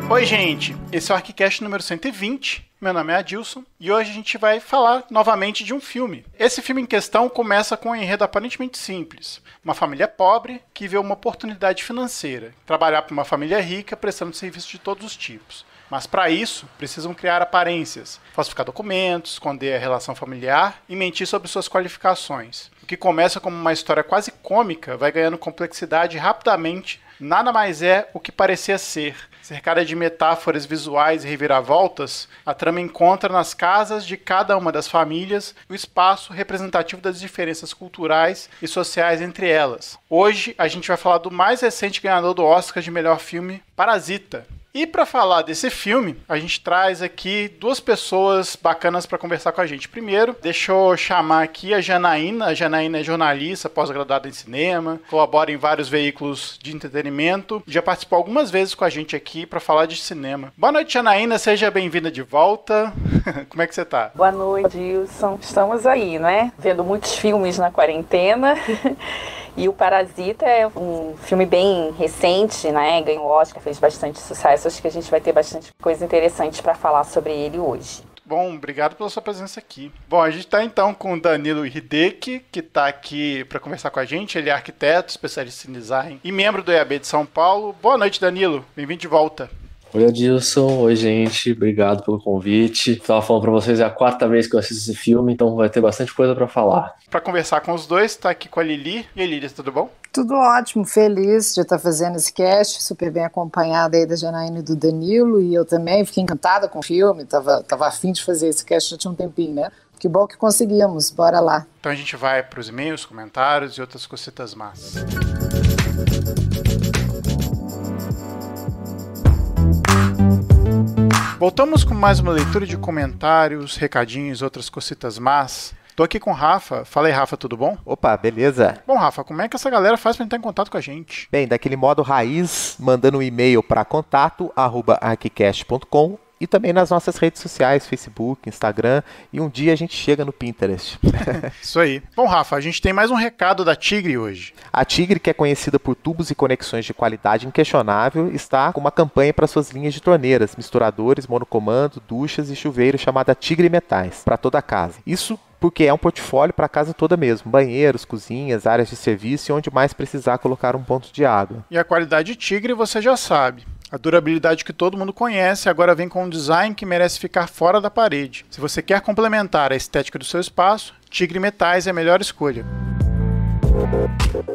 Oi, gente, esse é o ArquiCast número 120, meu nome é Adilson, e hoje a gente vai falar novamente de um filme. Esse filme em questão começa com um enredo aparentemente simples. Uma família pobre que vê uma oportunidade financeira, trabalhar para uma família rica prestando serviços de todos os tipos. Mas para isso, precisam criar aparências, falsificar documentos, esconder a relação familiar e mentir sobre suas qualificações. O que começa como uma história quase cômica vai ganhando complexidade rapidamente. Nada mais é o que parecia ser. Cercada de metáforas visuais e reviravoltas, a trama encontra nas casas de cada uma das famílias o espaço representativo das diferenças culturais e sociais entre elas. Hoje a gente vai falar do mais recente ganhador do Oscar de melhor filme, Parasita. E para falar desse filme, a gente traz aqui duas pessoas bacanas para conversar com a gente. Primeiro, deixa eu chamar aqui a Janaína. A Janaína é jornalista, pós-graduada em cinema, colabora em vários veículos de entretenimento, já participou algumas vezes com a gente aqui para falar de cinema. Boa noite, Janaína, seja bem-vinda de volta. Como é que você tá? Boa noite, Wilson. Estamos aí, né? Vendo muitos filmes na quarentena. E o Parasita é um filme bem recente, né? Ganhou o Oscar, fez bastante sucesso. Acho que a gente vai ter bastante coisa interessante para falar sobre ele hoje. Bom, obrigado pela sua presença aqui. Bom, a gente está então com o Danilo Hideki, que está aqui para conversar com a gente. Ele é arquiteto, especialista em design e membro do EAB de São Paulo. Boa noite, Danilo. Bem-vindo de volta. Oi, Adilson. Oi, gente. Obrigado pelo convite. Estava falando para vocês, é a quarta vez que eu assisto esse filme, então vai ter bastante coisa para falar. Para conversar com os dois, está aqui com a Lili. E aí, Lili, tudo bom? Tudo ótimo, feliz de estar fazendo esse cast, super bem acompanhada aí da Janaína e do Danilo, e eu também fiquei encantada com o filme, tava a fim de fazer esse cast já tinha um tempinho, né? Que bom que conseguimos, bora lá. Então a gente vai para os e-mails, comentários e outras cositas más. Voltamos com mais uma leitura de comentários, recadinhos, outras cositas más. Tô aqui com o Rafa. Fala aí, Rafa, tudo bom? Opa, beleza? Bom, Rafa, como é que essa galera faz pra entrar em contato com a gente? Bem, daquele modo raiz, mandando um e-mail para contato@arquicast.com e também nas nossas redes sociais, Facebook, Instagram, e um dia a gente chega no Pinterest. Isso aí. Bom, Rafa, a gente tem mais um recado da Tigre hoje. A Tigre, que é conhecida por tubos e conexões de qualidade inquestionável, está com uma campanha para suas linhas de torneiras, misturadores, monocomando, duchas e chuveiros chamada Tigre Metais, para toda a casa. Isso porque é um portfólio para a casa toda mesmo, banheiros, cozinhas, áreas de serviço e onde mais precisar colocar um ponto de água. E a qualidade Tigre você já sabe. A durabilidade que todo mundo conhece agora vem com um design que merece ficar fora da parede. Se você quer complementar a estética do seu espaço, Tigre Metais é a melhor escolha.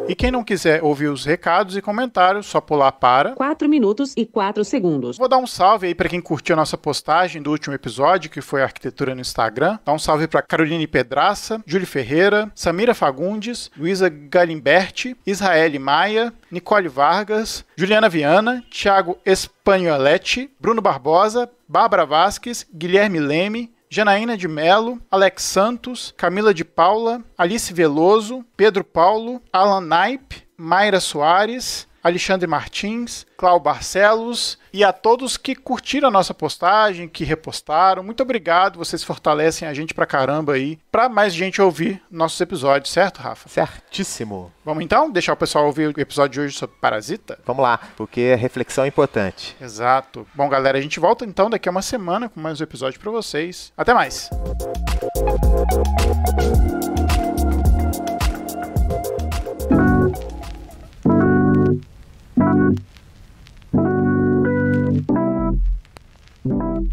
E quem não quiser ouvir os recados e comentários, só pular para 4 minutos e 4 segundos. Vou dar um salve aí para quem curtiu a nossa postagem do último episódio, que foi a arquitetura no Instagram. Dá um salve para Caroline Pedraça, Júlio Ferreira, Samira Fagundes, Luísa Galimberti, Israele Maia, Nicole Vargas, Juliana Viana, Thiago Espagnoletti, Bruno Barbosa, Bárbara Vasques, Guilherme Leme, Janaína de Melo, Alex Santos, Camila de Paula, Alice Veloso, Pedro Paulo, Alan Naip, Mayra Soares, Alexandre Martins, Cláudio Barcelos e a todos que curtiram a nossa postagem, que repostaram. Muito obrigado, vocês fortalecem a gente pra caramba aí, pra mais gente ouvir nossos episódios, certo, Rafa? Certíssimo. Vamos então deixar o pessoal ouvir o episódio de hoje sobre Parasita? Vamos lá, porque a reflexão é importante. Exato. Bom, galera, a gente volta então daqui a uma semana com mais um episódio pra vocês. Até mais!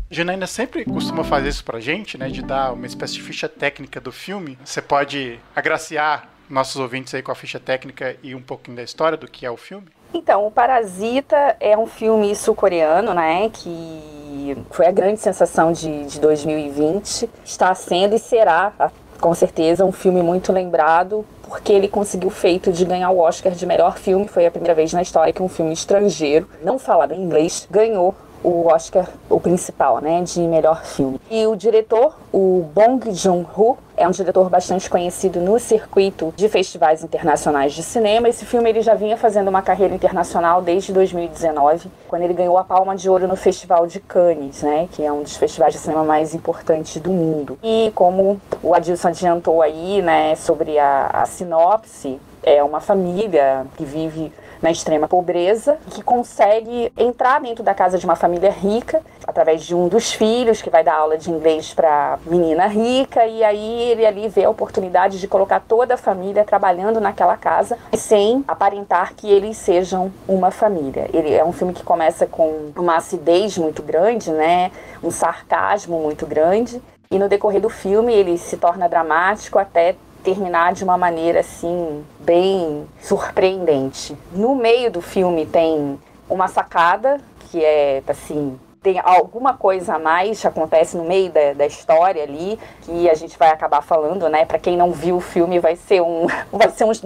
Janaína sempre costuma fazer isso pra gente, né? De dar uma espécie de ficha técnica do filme. Você pode agraciar nossos ouvintes aí com a ficha técnica e um pouquinho da história do que é o filme? Então, o Parasita é um filme sul-coreano, né? Que foi a grande sensação de 2020. Está sendo e será, com certeza, um filme muito lembrado, porque ele conseguiu o feito de ganhar o Oscar de melhor filme. Foi a primeira vez na história que um filme estrangeiro, não falado em inglês, ganhou o Oscar, o principal, né, de melhor filme. E o diretor, o Bong Joon-ho, é um diretor bastante conhecido no circuito de festivais internacionais de cinema. Esse filme ele já vinha fazendo uma carreira internacional desde 2019, quando ele ganhou a Palma de Ouro no Festival de Cannes, né, que é um dos festivais de cinema mais importantes do mundo. E como o Adilson adiantou aí, né, sobre a sinopse, é uma família que vive na extrema pobreza, que consegue entrar dentro da casa de uma família rica, através de um dos filhos, que vai dar aula de inglês para menina rica, e aí ele ali vê a oportunidade de colocar toda a família trabalhando naquela casa, sem aparentar que eles sejam uma família. Ele é um filme que começa com uma acidez muito grande, né? Um sarcasmo muito grande, e no decorrer do filme ele se torna dramático até terminar de uma maneira assim bem surpreendente. No meio do filme tem uma sacada que é assim, tem alguma coisa a mais que acontece no meio da história ali, que a gente vai acabar falando, né? Para quem não viu o filme vai ser um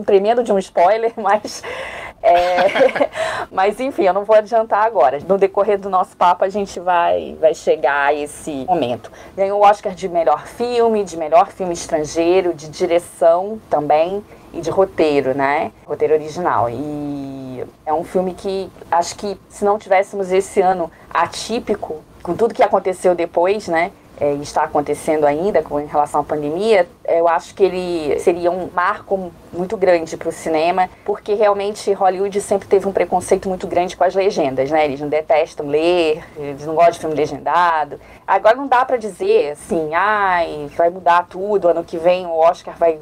tremendo de um spoiler, mas enfim, eu não vou adiantar agora. No decorrer do nosso papo a gente vai chegar a esse momento. Ganhou o Oscar de melhor filme estrangeiro, de direção também e de roteiro, né? Roteiro original. E é um filme que acho que se não tivéssemos esse ano atípico, com tudo que aconteceu depois, né? E está acontecendo ainda em relação à pandemia, eu acho que ele seria um marco muito grande para o cinema, porque realmente Hollywood sempre teve um preconceito muito grande com as legendas, né? Eles não detestam ler, eles não gostam de filme legendado. Agora não dá para dizer assim, vai mudar tudo, ano que vem o Oscar vai...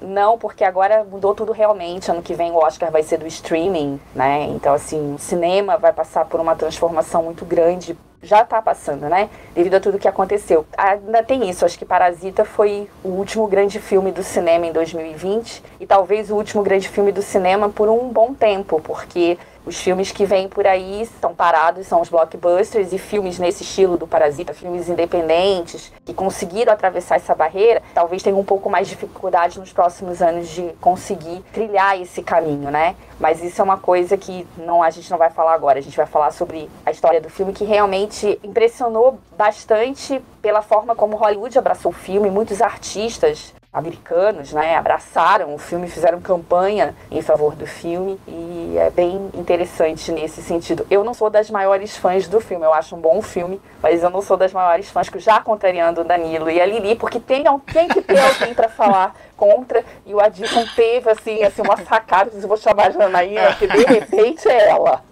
Não, porque agora mudou tudo realmente, ano que vem o Oscar vai ser do streaming, né? Então, assim, o cinema vai passar por uma transformação muito grande, já está passando, né? Devido a tudo que aconteceu. Ainda tem isso, acho que Parasita foi o último grande filme do cinema em 2020 e talvez o último grande filme do cinema por um bom tempo, porque os filmes que vêm por aí estão parados, são os blockbusters, e filmes nesse estilo do Parasita, filmes independentes, que conseguiram atravessar essa barreira, talvez tenham um pouco mais de dificuldade nos próximos anos de conseguir trilhar esse caminho, né? Mas isso é uma coisa que a gente não vai falar agora, a gente vai falar sobre a história do filme, que realmente impressionou bastante pela forma como Hollywood abraçou o filme. Muitos artistas americanos, né, abraçaram o filme, fizeram campanha em favor do filme, e é bem interessante nesse sentido. Eu não sou das maiores fãs do filme, eu acho um bom filme, mas eu não sou das maiores fãs, que já contrariando o Danilo e a Lili, porque tem que ter alguém para falar contra, e o Adilson teve assim uma sacada, eu vou chamar a Janaína, que de repente é ela.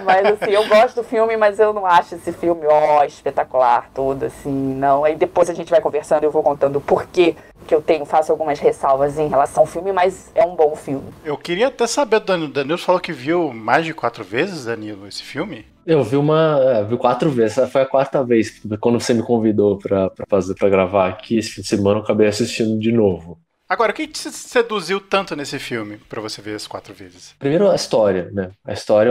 Mas assim, eu gosto do filme, mas eu não acho esse filme espetacular todo, assim, não. Aí depois a gente vai conversando, eu vou contando o porquê que eu faço algumas ressalvas em relação ao filme, mas é um bom filme. Eu queria até saber do Danilo. Danilo falou que viu mais de 4 vezes, Danilo, esse filme? Eu vi vi 4 vezes, essa foi a 4ª vez, quando você me convidou pra gravar aqui esse fim de semana, eu acabei assistindo de novo. Agora, o que te seduziu tanto nesse filme pra você ver as 4 vezes? Primeiro, a história, né? A história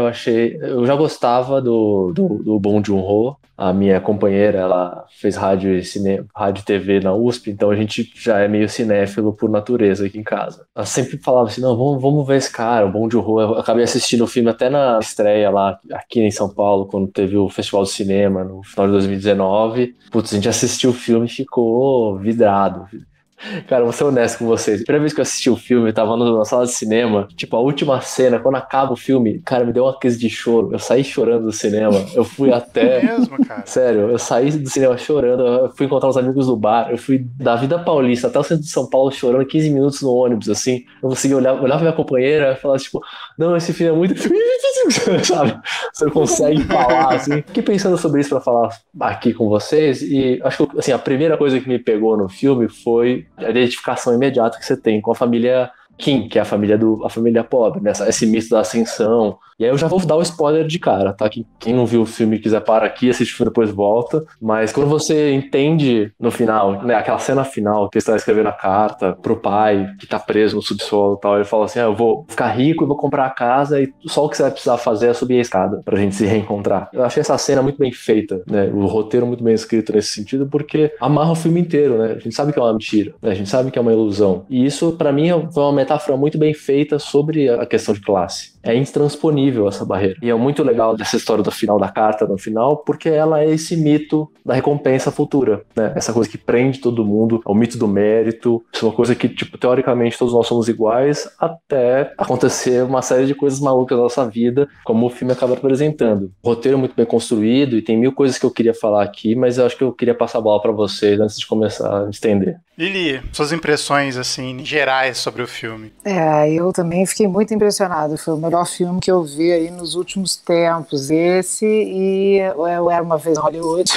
eu já gostava do Bong Joon-ho. A minha companheira, ela fez rádio e TV na USP, então a gente já é meio cinéfilo por natureza aqui em casa. Ela sempre falava assim, não, vamos ver esse cara, o Bong Joon-ho. Eu acabei assistindo o filme até na estreia lá, aqui em São Paulo, quando teve o Festival de Cinema, no final de 2019. Putz, a gente assistiu o filme e ficou vidrado. Cara, vou ser honesto com vocês. A primeira vez que eu assisti o filme, eu tava na sala de cinema, tipo, a última cena, quando acaba o filme, cara, me deu uma crise de choro. Eu saí chorando do cinema. Eu fui até... É mesmo, cara? Sério, eu saí do cinema chorando, eu fui encontrar os amigos do bar, eu fui da Vida Paulista até o centro de São Paulo chorando 15 minutos no ônibus, assim. Eu consegui olhar pra minha companheira e falar, tipo, não, esse filme é muito... sabe? Você não consegue falar, assim. Fiquei pensando sobre isso pra falar aqui com vocês, e acho que, assim, a primeira coisa que me pegou no filme foi a identificação imediata que você tem com a família Kim, que é a família pobre, né? Esse mito da ascensão. E aí eu já vou dar o spoiler de cara, tá? Quem não viu o filme e quiser parar aqui, assiste o filme depois volta. Mas quando você entende no final, né? Aquela cena final que ele está escrevendo a carta pro pai, que tá preso no subsolo e tal, ele fala assim, eu vou ficar rico e vou comprar a casa e só o que você vai precisar fazer é subir a escada pra gente se reencontrar. Eu achei essa cena muito bem feita, né? O roteiro muito bem escrito nesse sentido, porque amarra o filme inteiro, né? A gente sabe que é uma mentira, né? A gente sabe que é uma ilusão. E isso, pra mim, foi uma metáfora muito bem feita sobre a questão de classe. É intransponível essa barreira. E é muito legal dessa história do final da carta, no final, porque ela é esse mito da recompensa futura, né? Essa coisa que prende todo mundo, é o mito do mérito. Isso é uma coisa que, tipo, teoricamente todos nós somos iguais, até acontecer uma série de coisas malucas na nossa vida, como o filme acaba apresentando. O roteiro é muito bem construído e tem 1000 coisas que eu queria falar aqui, mas eu acho que eu queria passar a bola pra vocês antes de começar a estender. Lili, suas impressões, assim, gerais sobre o filme? filme. Eu também fiquei muito impressionado. Foi o melhor filme que eu vi aí nos últimos tempos. Esse e Eu Era Uma Vez em Hollywood,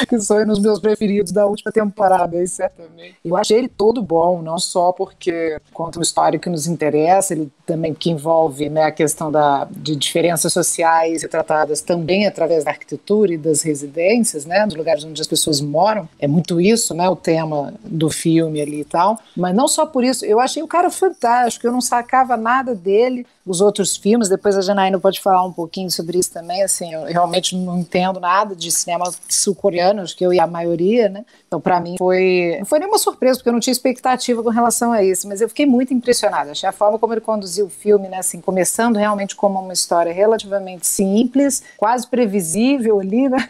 que são nos meus preferidos da última temporada, aí, certamente. Eu achei ele todo bom, não só porque conta uma história que nos interessa, ele também que envolve, né, a questão de diferenças sociais tratadas também através da arquitetura e das residências, né, dos lugares onde as pessoas moram. É muito isso, né, o tema do filme ali e tal. Mas não só por isso, eu achei o cara fantástico, eu não sacava nada dele. Os outros filmes, depois a Janaína pode falar um pouquinho sobre isso também, assim, eu realmente não entendo nada de cinema sul-coreano, acho que eu e a maioria, né, então pra mim não foi nenhuma surpresa, porque eu não tinha expectativa com relação a isso, mas eu fiquei muito impressionada, achei a forma como ele conduziu o filme, né, assim, começando realmente como uma história relativamente simples, quase previsível ali, né,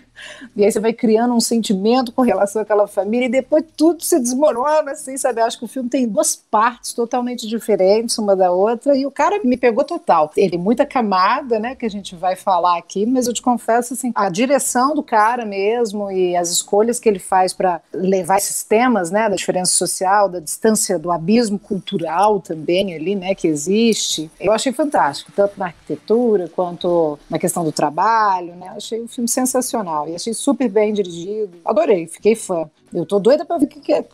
e aí você vai criando um sentimento com relação àquela família e depois tudo se desmorona, assim, sabe? Eu acho que o filme tem duas partes totalmente diferentes uma da outra e o cara me pegou total. Ele tem muita camada, né, que a gente vai falar aqui, mas eu te confesso, assim, a direção do cara mesmo e as escolhas que ele faz para levar esses temas, né, da diferença social, da distância, do abismo cultural também ali, né, que existe, eu achei fantástico, tanto na arquitetura quanto na questão do trabalho, né, eu achei o filme sensacional. E achei super bem dirigido. Adorei, fiquei fã. Eu tô doida pra ver o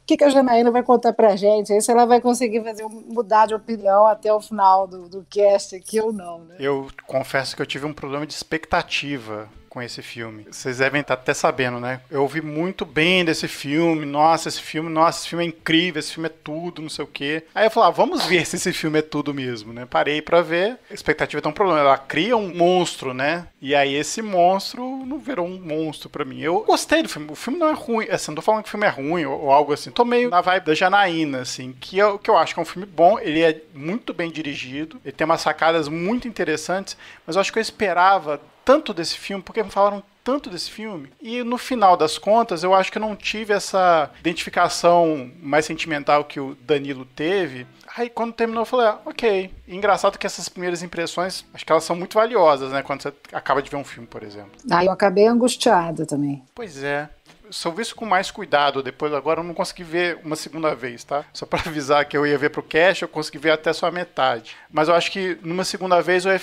que a Janaína vai contar pra gente. Aí se ela vai conseguir mudar de opinião até o final do cast aqui ou não, né? Eu confesso que eu tive um problema de expectativa com esse filme. Vocês devem estar até sabendo, né? Eu ouvi muito bem desse filme. Nossa, esse filme é incrível, esse filme é tudo, não sei o quê. Aí eu falei, vamos ver se esse filme é tudo mesmo, né? Parei pra ver. A expectativa tem um problema. Ela cria um monstro, né? E aí esse monstro não virou um monstro pra mim. Eu gostei do filme. O filme não é ruim. Assim, não tô falando que o filme é ruim ou algo assim. Tô meio na vibe da Janaína, assim, que eu acho que é um filme bom. Ele é muito bem dirigido. Ele tem umas sacadas muito interessantes, mas eu acho que eu esperava tanto desse filme, porque me falaram tanto desse filme, e no final das contas eu acho que eu não tive essa identificação mais sentimental que o Danilo teve. Aí quando terminou eu falei, ok. E engraçado que essas primeiras impressões, acho que elas são muito valiosas, né, quando você acaba de ver um filme, por exemplo. Eu acabei angustiada também. Pois é. Se eu visse com mais cuidado depois, agora eu não consegui ver uma segunda vez, tá? Só pra avisar que eu ia ver pro cast, eu consegui ver até só a metade. Mas eu acho que numa segunda vez eu ia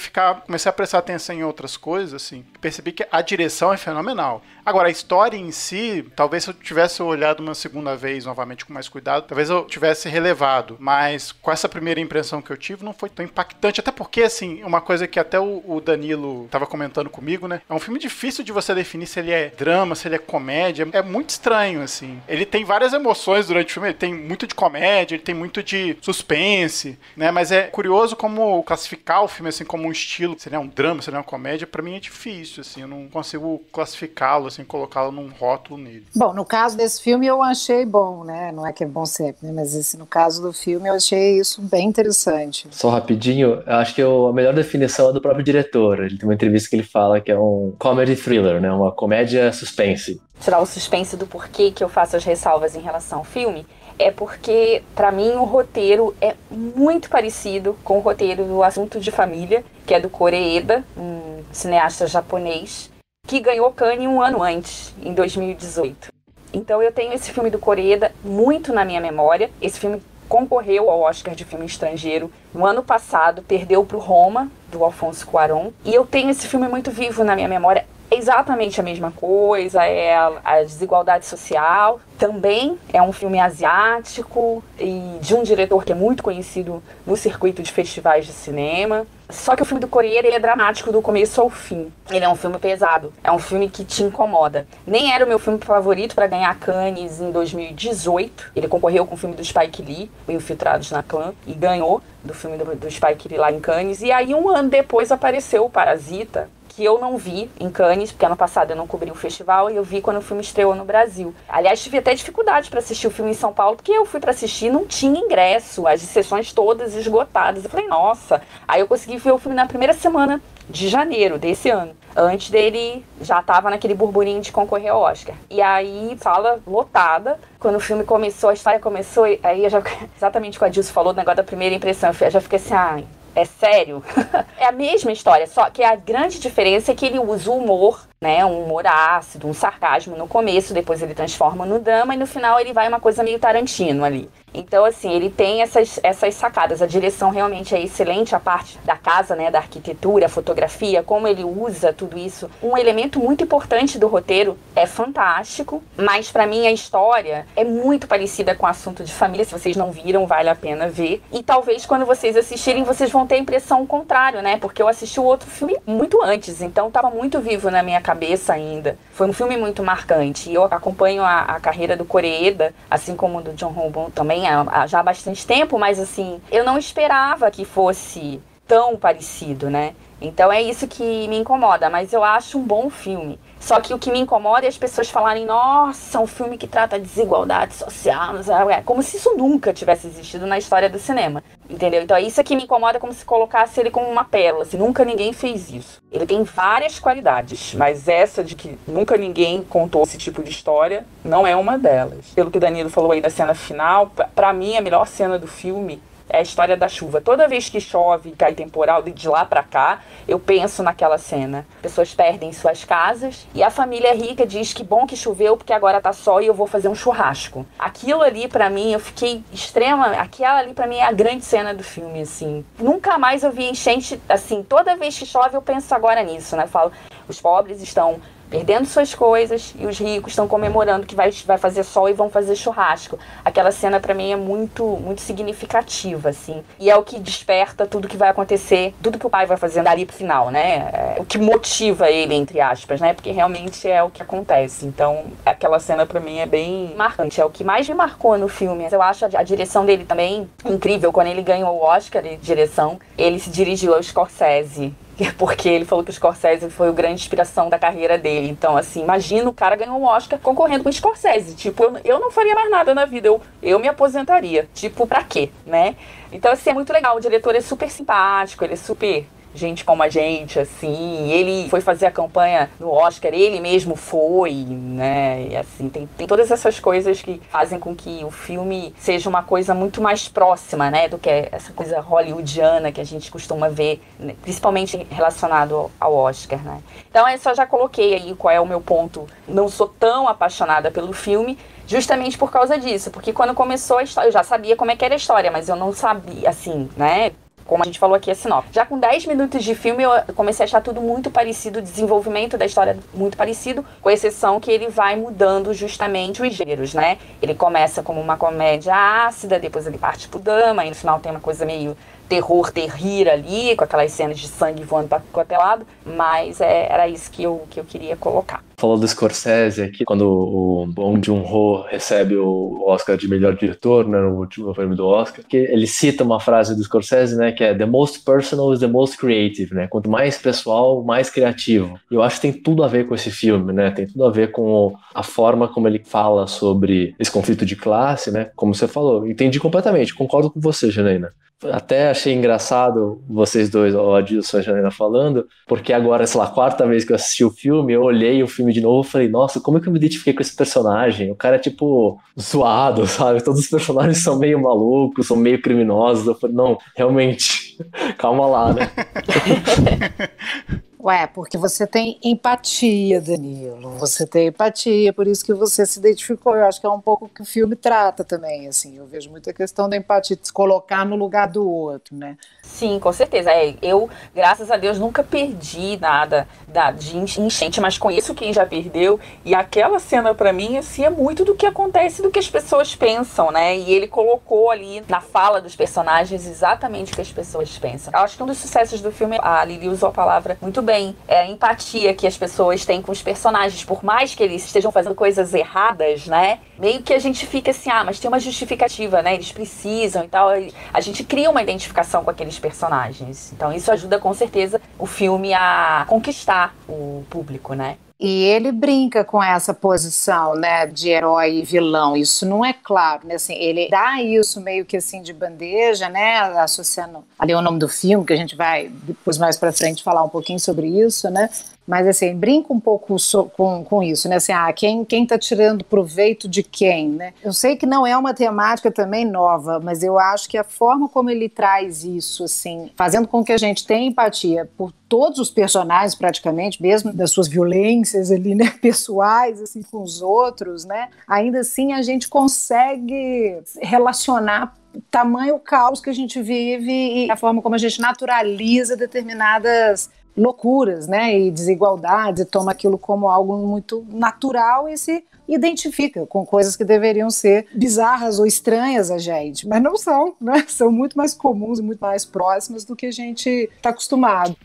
comecei a prestar atenção em outras coisas, assim. Percebi que a direção é fenomenal. Agora, a história em si, talvez se eu tivesse olhado uma segunda vez, novamente com mais cuidado, talvez eu tivesse relevado. Mas com essa primeira impressão que eu tive, não foi tão impactante. Até porque, assim, uma coisa que até o Danilo tava comentando comigo, né? É um filme difícil de você definir se ele é drama, se ele é comédia. É muito estranho, assim. Ele tem várias emoções durante o filme. Ele tem muito de comédia, ele tem muito de suspense, né? Mas é curioso como classificar o filme, assim, como um estilo. Se ele é um drama, se ele é uma comédia, pra mim é difícil, assim. Eu não consigo classificá-lo, assim, colocá-lo num rótulo nele. Bom, no caso desse filme eu achei bom, né? Não é que é bom sempre, né? Mas assim, no caso do filme eu achei isso bem interessante. Só rapidinho, eu acho que a melhor definição é do próprio diretor. Ele tem uma entrevista que ele fala que é um comedy thriller, né? Uma comédia suspense. Tirar o suspense do porquê que eu faço as ressalvas em relação ao filme, é porque, pra mim, o roteiro é muito parecido com o roteiro do Assunto de Família, que é do Koreeda, um cineasta japonês, que ganhou Cannes um ano antes, em 2018. Então eu tenho esse filme do Koreeda muito na minha memória. Esse filme concorreu ao Oscar de filme estrangeiro no ano passado, perdeu pro Roma, do Alfonso Cuarón. E eu tenho esse filme muito vivo na minha memória. É exatamente a mesma coisa, é a desigualdade social. Também é um filme asiático e de um diretor que é muito conhecido no circuito de festivais de cinema. Só que o filme do Koreeda, ele é dramático do começo ao fim. Ele é um filme pesado, é um filme que te incomoda. Nem era o meu filme favorito para ganhar Cannes em 2018. Ele concorreu com o filme do Spike Lee, o Infiltrados na Clã, e ganhou do filme do Spike Lee lá em Cannes. E aí, um ano depois, apareceu o Parasita, que eu não vi em Cannes, porque ano passado eu não cobri o festival, e eu vi quando o filme estreou no Brasil. Aliás, tive até dificuldade para assistir o filme em São Paulo, porque eu fui para assistir e não tinha ingresso, as sessões todas esgotadas. Eu falei, nossa. Aí eu consegui ver o filme na primeira semana de janeiro desse ano. Antes dele, já estava naquele burburinho de concorrer ao Oscar. E aí, sala lotada. Quando o filme começou, a história começou, aí eu já, exatamente o que a Dilson falou, do negócio da primeira impressão, eu já fiquei assim, é sério? É a mesma história, só que a grande diferença é que ele usa o humor, né, um humor ácido, um sarcasmo no começo, depois ele transforma no drama e no final ele vai uma coisa meio Tarantino ali. Então, assim, ele tem essas sacadas. A direção realmente é excelente, a parte da casa, né, da arquitetura, a fotografia, como ele usa tudo isso. Um elemento muito importante do roteiro é fantástico, mas pra mim a história é muito parecida com o assunto de família. Se vocês não viram, vale a pena ver. E talvez quando vocês assistirem, vocês vão ter a impressão contrária, né? Porque eu assisti o outro filme muito antes, então tava muito vivo na minha cabeça ainda. Foi um filme muito marcante. E eu acompanho a carreira do Koreeda, assim como do John Ho-bom também, já há bastante tempo, mas assim, eu não esperava que fosse tão parecido, né? Então é isso que me incomoda, mas eu acho um bom filme. Só que o que me incomoda é as pessoas falarem, nossa, um filme que trata desigualdade social, como se isso nunca tivesse existido na história do cinema, entendeu? Então isso aqui me incomoda, como se colocasse ele como uma pérola, assim, nunca ninguém fez isso. Ele tem várias qualidades, mas essa de que nunca ninguém contou esse tipo de história não é uma delas. Pelo que o Danilo falou aí da cena final, pra mim a melhor cena do filme é a história da chuva. Toda vez que chove e cai temporal de lá pra cá, eu penso naquela cena. Pessoas perdem suas casas e a família rica diz que bom que choveu porque agora tá sol e eu vou fazer um churrasco. Aquilo ali pra mim, eu fiquei aquela ali pra mim é a grande cena do filme, assim. Nunca mais eu vi enchente, assim, toda vez que chove eu penso agora nisso, né? Eu falo, os pobres estão perdendo suas coisas e os ricos estão comemorando que vai fazer sol e vão fazer churrasco. Aquela cena pra mim é muito, muito significativa, assim. E é o que desperta tudo que vai acontecer, tudo que o pai vai fazer dali pro final, né? É o que motiva ele, entre aspas, né? Porque realmente é o que acontece. Então, aquela cena pra mim é bem marcante. É o que mais me marcou no filme. Eu acho a direção dele também incrível. Quando ele ganhou o Oscar de direção, ele se dirigiu ao Scorsese, porque ele falou que o Scorsese foi a grande inspiração da carreira dele. Então, assim, imagina o cara ganhou um Oscar concorrendo com o Scorsese. Tipo, eu não faria mais nada na vida, eu me aposentaria. Tipo, pra quê, né? Então, assim, é muito legal. O diretor é super simpático, ele é super gente como a gente, assim. Ele foi fazer a campanha no Oscar, ele mesmo foi, né? E, assim, tem todas essas coisas que fazem com que o filme seja uma coisa muito mais próxima, né? Do que essa coisa hollywoodiana que a gente costuma ver, né? Principalmente relacionado ao Oscar, né? Então, eu só já coloquei aí qual é o meu ponto. Não sou tão apaixonada pelo filme, justamente por causa disso. Porque quando começou a história, eu já sabia como é que era a história, mas eu não sabia, assim, né? Como a gente falou aqui, a sinopse. Já com 10 minutos de filme, eu comecei a achar tudo muito parecido, o desenvolvimento da história muito parecido, com exceção que ele vai mudando justamente os gêneros, né? Ele começa como uma comédia ácida, depois ele parte pro drama, e no final tem uma coisa meio terrir ali, com aquelas cenas de sangue voando pra qualquer lado, mas era isso que eu queria colocar. Falou do Scorsese aqui, quando o Bong Joon-ho recebe o Oscar de melhor diretor, né, no último prêmio do Oscar, que ele cita uma frase do Scorsese, né, que é "The most personal is the most creative", né, quanto mais pessoal, mais criativo. E eu acho que tem tudo a ver com esse filme, né, tem tudo a ver com a forma como ele fala sobre esse conflito de classe, né, como você falou. Entendi completamente, concordo com você, Janaína. Até achei engraçado vocês dois, o Adilson e a Janaína, falando, porque agora, sei lá, a quarta vez que eu assisti o filme, eu olhei o filme de novo e falei, nossa, como é que eu me identifiquei com esse personagem? O cara é, tipo, zoado, sabe? Todos os personagens são meio malucos, são meio criminosos. Eu falei, não, realmente, calma lá, né? Ué, porque você tem empatia, Danilo. Você tem empatia, por isso que você se identificou. Eu acho que é um pouco o que o filme trata também, assim. Eu vejo muita questão da empatia, de se colocar no lugar do outro, né? Sim, com certeza. Eu, graças a Deus, nunca perdi nada de enchente, mas conheço quem já perdeu. E aquela cena, pra mim, assim, é muito do que acontece, do que as pessoas pensam, né? E ele colocou ali na fala dos personagens exatamente o que as pessoas pensam. Eu acho que um dos sucessos do filme, a Lili usou a palavra muito bem, é a empatia que as pessoas têm com os personagens. Por mais que eles estejam fazendo coisas erradas, né? Meio que a gente fica assim, mas tem uma justificativa, né? Eles precisam e tal. A gente cria uma identificação com aqueles personagens. Então isso ajuda com certeza o filme a conquistar o público, né? E ele brinca com essa posição, né, de herói e vilão. Isso não é claro, né? Assim, ele dá isso meio que assim de bandeja, né? Associando ali o nome do filme, que a gente vai depois mais para frente falar um pouquinho sobre isso, né? Mas assim, brinca um pouco com isso, né? Assim, quem tá tirando proveito de quem, né? Eu sei que não é uma temática também nova, mas eu acho que a forma como ele traz isso, assim, fazendo com que a gente tenha empatia por todos os personagens praticamente, mesmo das suas violências ali, né, pessoais, assim, com os outros, né? Ainda assim a gente consegue relacionar tamanho caos que a gente vive e a forma como a gente naturaliza determinadas loucuras, né, e desigualdades, e toma aquilo como algo muito natural e se identifica com coisas que deveriam ser bizarras ou estranhas a gente, mas não são, né, são muito mais comuns e muito mais próximas do que a gente está acostumado.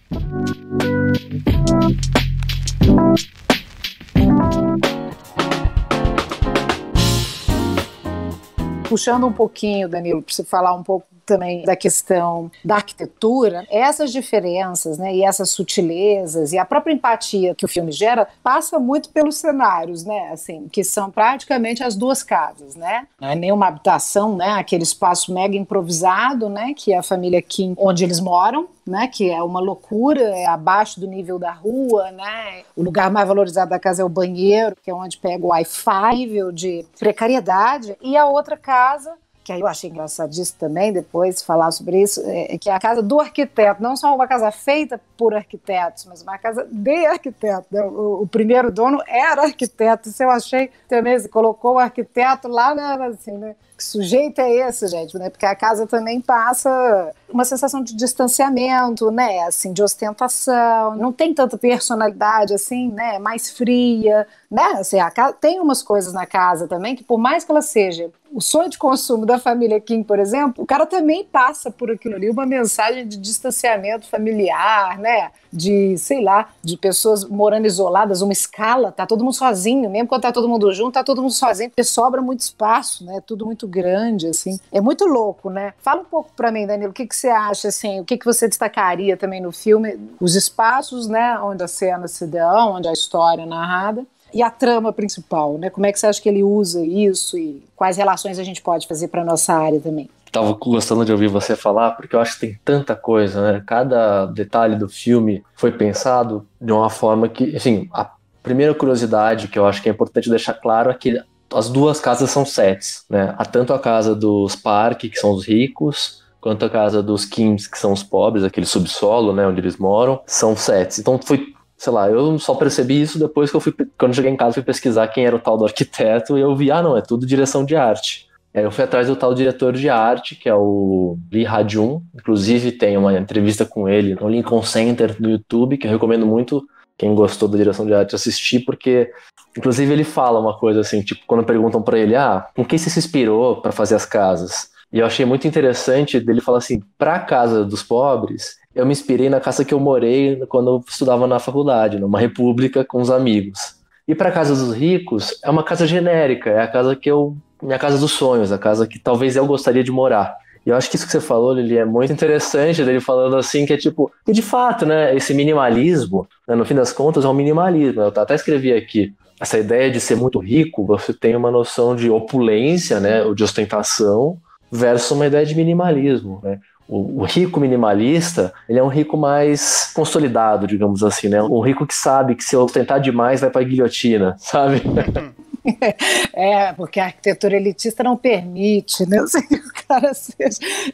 Puxando um pouquinho, Danilo, para você falar um pouco também da questão da arquitetura, essas diferenças, né, e essas sutilezas e a própria empatia que o filme gera passa muito pelos cenários, né, assim, que são praticamente as duas casas, né, não é nenhuma habitação, né, aquele espaço mega improvisado, né, que é a família Kim, onde eles moram, né, que é uma loucura, é abaixo do nível da rua, né, o lugar mais valorizado da casa é o banheiro, que é onde pega o Wi-Fi, nível de precariedade, e a outra casa, que aí eu achei engraçadíssimo também, depois falar sobre isso, que é a casa do arquiteto, não só uma casa feita por arquitetos, mas uma casa de arquiteto, né? O primeiro dono era arquiteto, isso eu achei também, você colocou o arquiteto lá, né, assim, né? Que sujeito é esse, gente, né? Porque a casa também passa uma sensação de distanciamento, né? Assim, de ostentação, não tem tanta personalidade, assim, né? Mais fria, né? Assim, a casa, tem umas coisas na casa também que, por mais que ela seja o sonho de consumo da família Kim, por exemplo, o cara também passa por aquilo ali, uma mensagem de distanciamento familiar, né? De, sei lá, de pessoas morando isoladas, uma escala, tá todo mundo sozinho, mesmo quando tá todo mundo junto, tá todo mundo sozinho, porque sobra muito espaço, né? Tudo muito grande, assim. É muito louco, né? Fala um pouco pra mim, Danilo, o que você acha, assim, o que você destacaria também no filme, os espaços, né, onde as cenas se dão, onde a história é narrada, e a trama principal, né? Como é que você acha que ele usa isso e quais relações a gente pode fazer pra nossa área também? Tava gostando de ouvir você falar, porque eu acho que tem tanta coisa, né? Cada detalhe do filme foi pensado de uma forma que, assim, a primeira curiosidade que eu acho que é importante deixar claro é que as duas casas são sets, né? Há tanto a casa dos Park, que são os ricos, quanto a casa dos Kims, que são os pobres, aquele subsolo, né, onde eles moram, são sets. Então foi, sei lá, eu só percebi isso depois que quando cheguei em casa, fui pesquisar quem era o tal do arquiteto, e eu vi, não, é tudo direção de arte. Eu fui atrás do tal diretor de arte, que é o Lee Ha-jun, inclusive tem uma entrevista com ele no Lincoln Center no YouTube, que eu recomendo muito quem gostou da direção de arte assistir, porque inclusive ele fala uma coisa assim, tipo, quando perguntam pra ele, com quem você se inspirou pra fazer as casas? E eu achei muito interessante dele falar assim, pra casa dos pobres, eu me inspirei na casa que eu morei quando eu estudava na faculdade, numa república com os amigos. E pra casa dos ricos, é uma casa genérica, é a casa minha casa dos sonhos, a casa que talvez eu gostaria de morar. E eu acho que isso que você falou, Lili, é muito interessante, dele falando assim, que é tipo, e de fato, né, esse minimalismo, né, no fim das contas é um minimalismo, eu até escrevi aqui, essa ideia de ser muito rico, você tem uma noção de opulência, né, ou de ostentação, versus uma ideia de minimalismo, né. O rico minimalista, ele é um rico mais consolidado, digamos assim, né, um rico que sabe que se ostentar demais vai pra guilhotina, sabe? Porque a arquitetura elitista não permite, né? O cara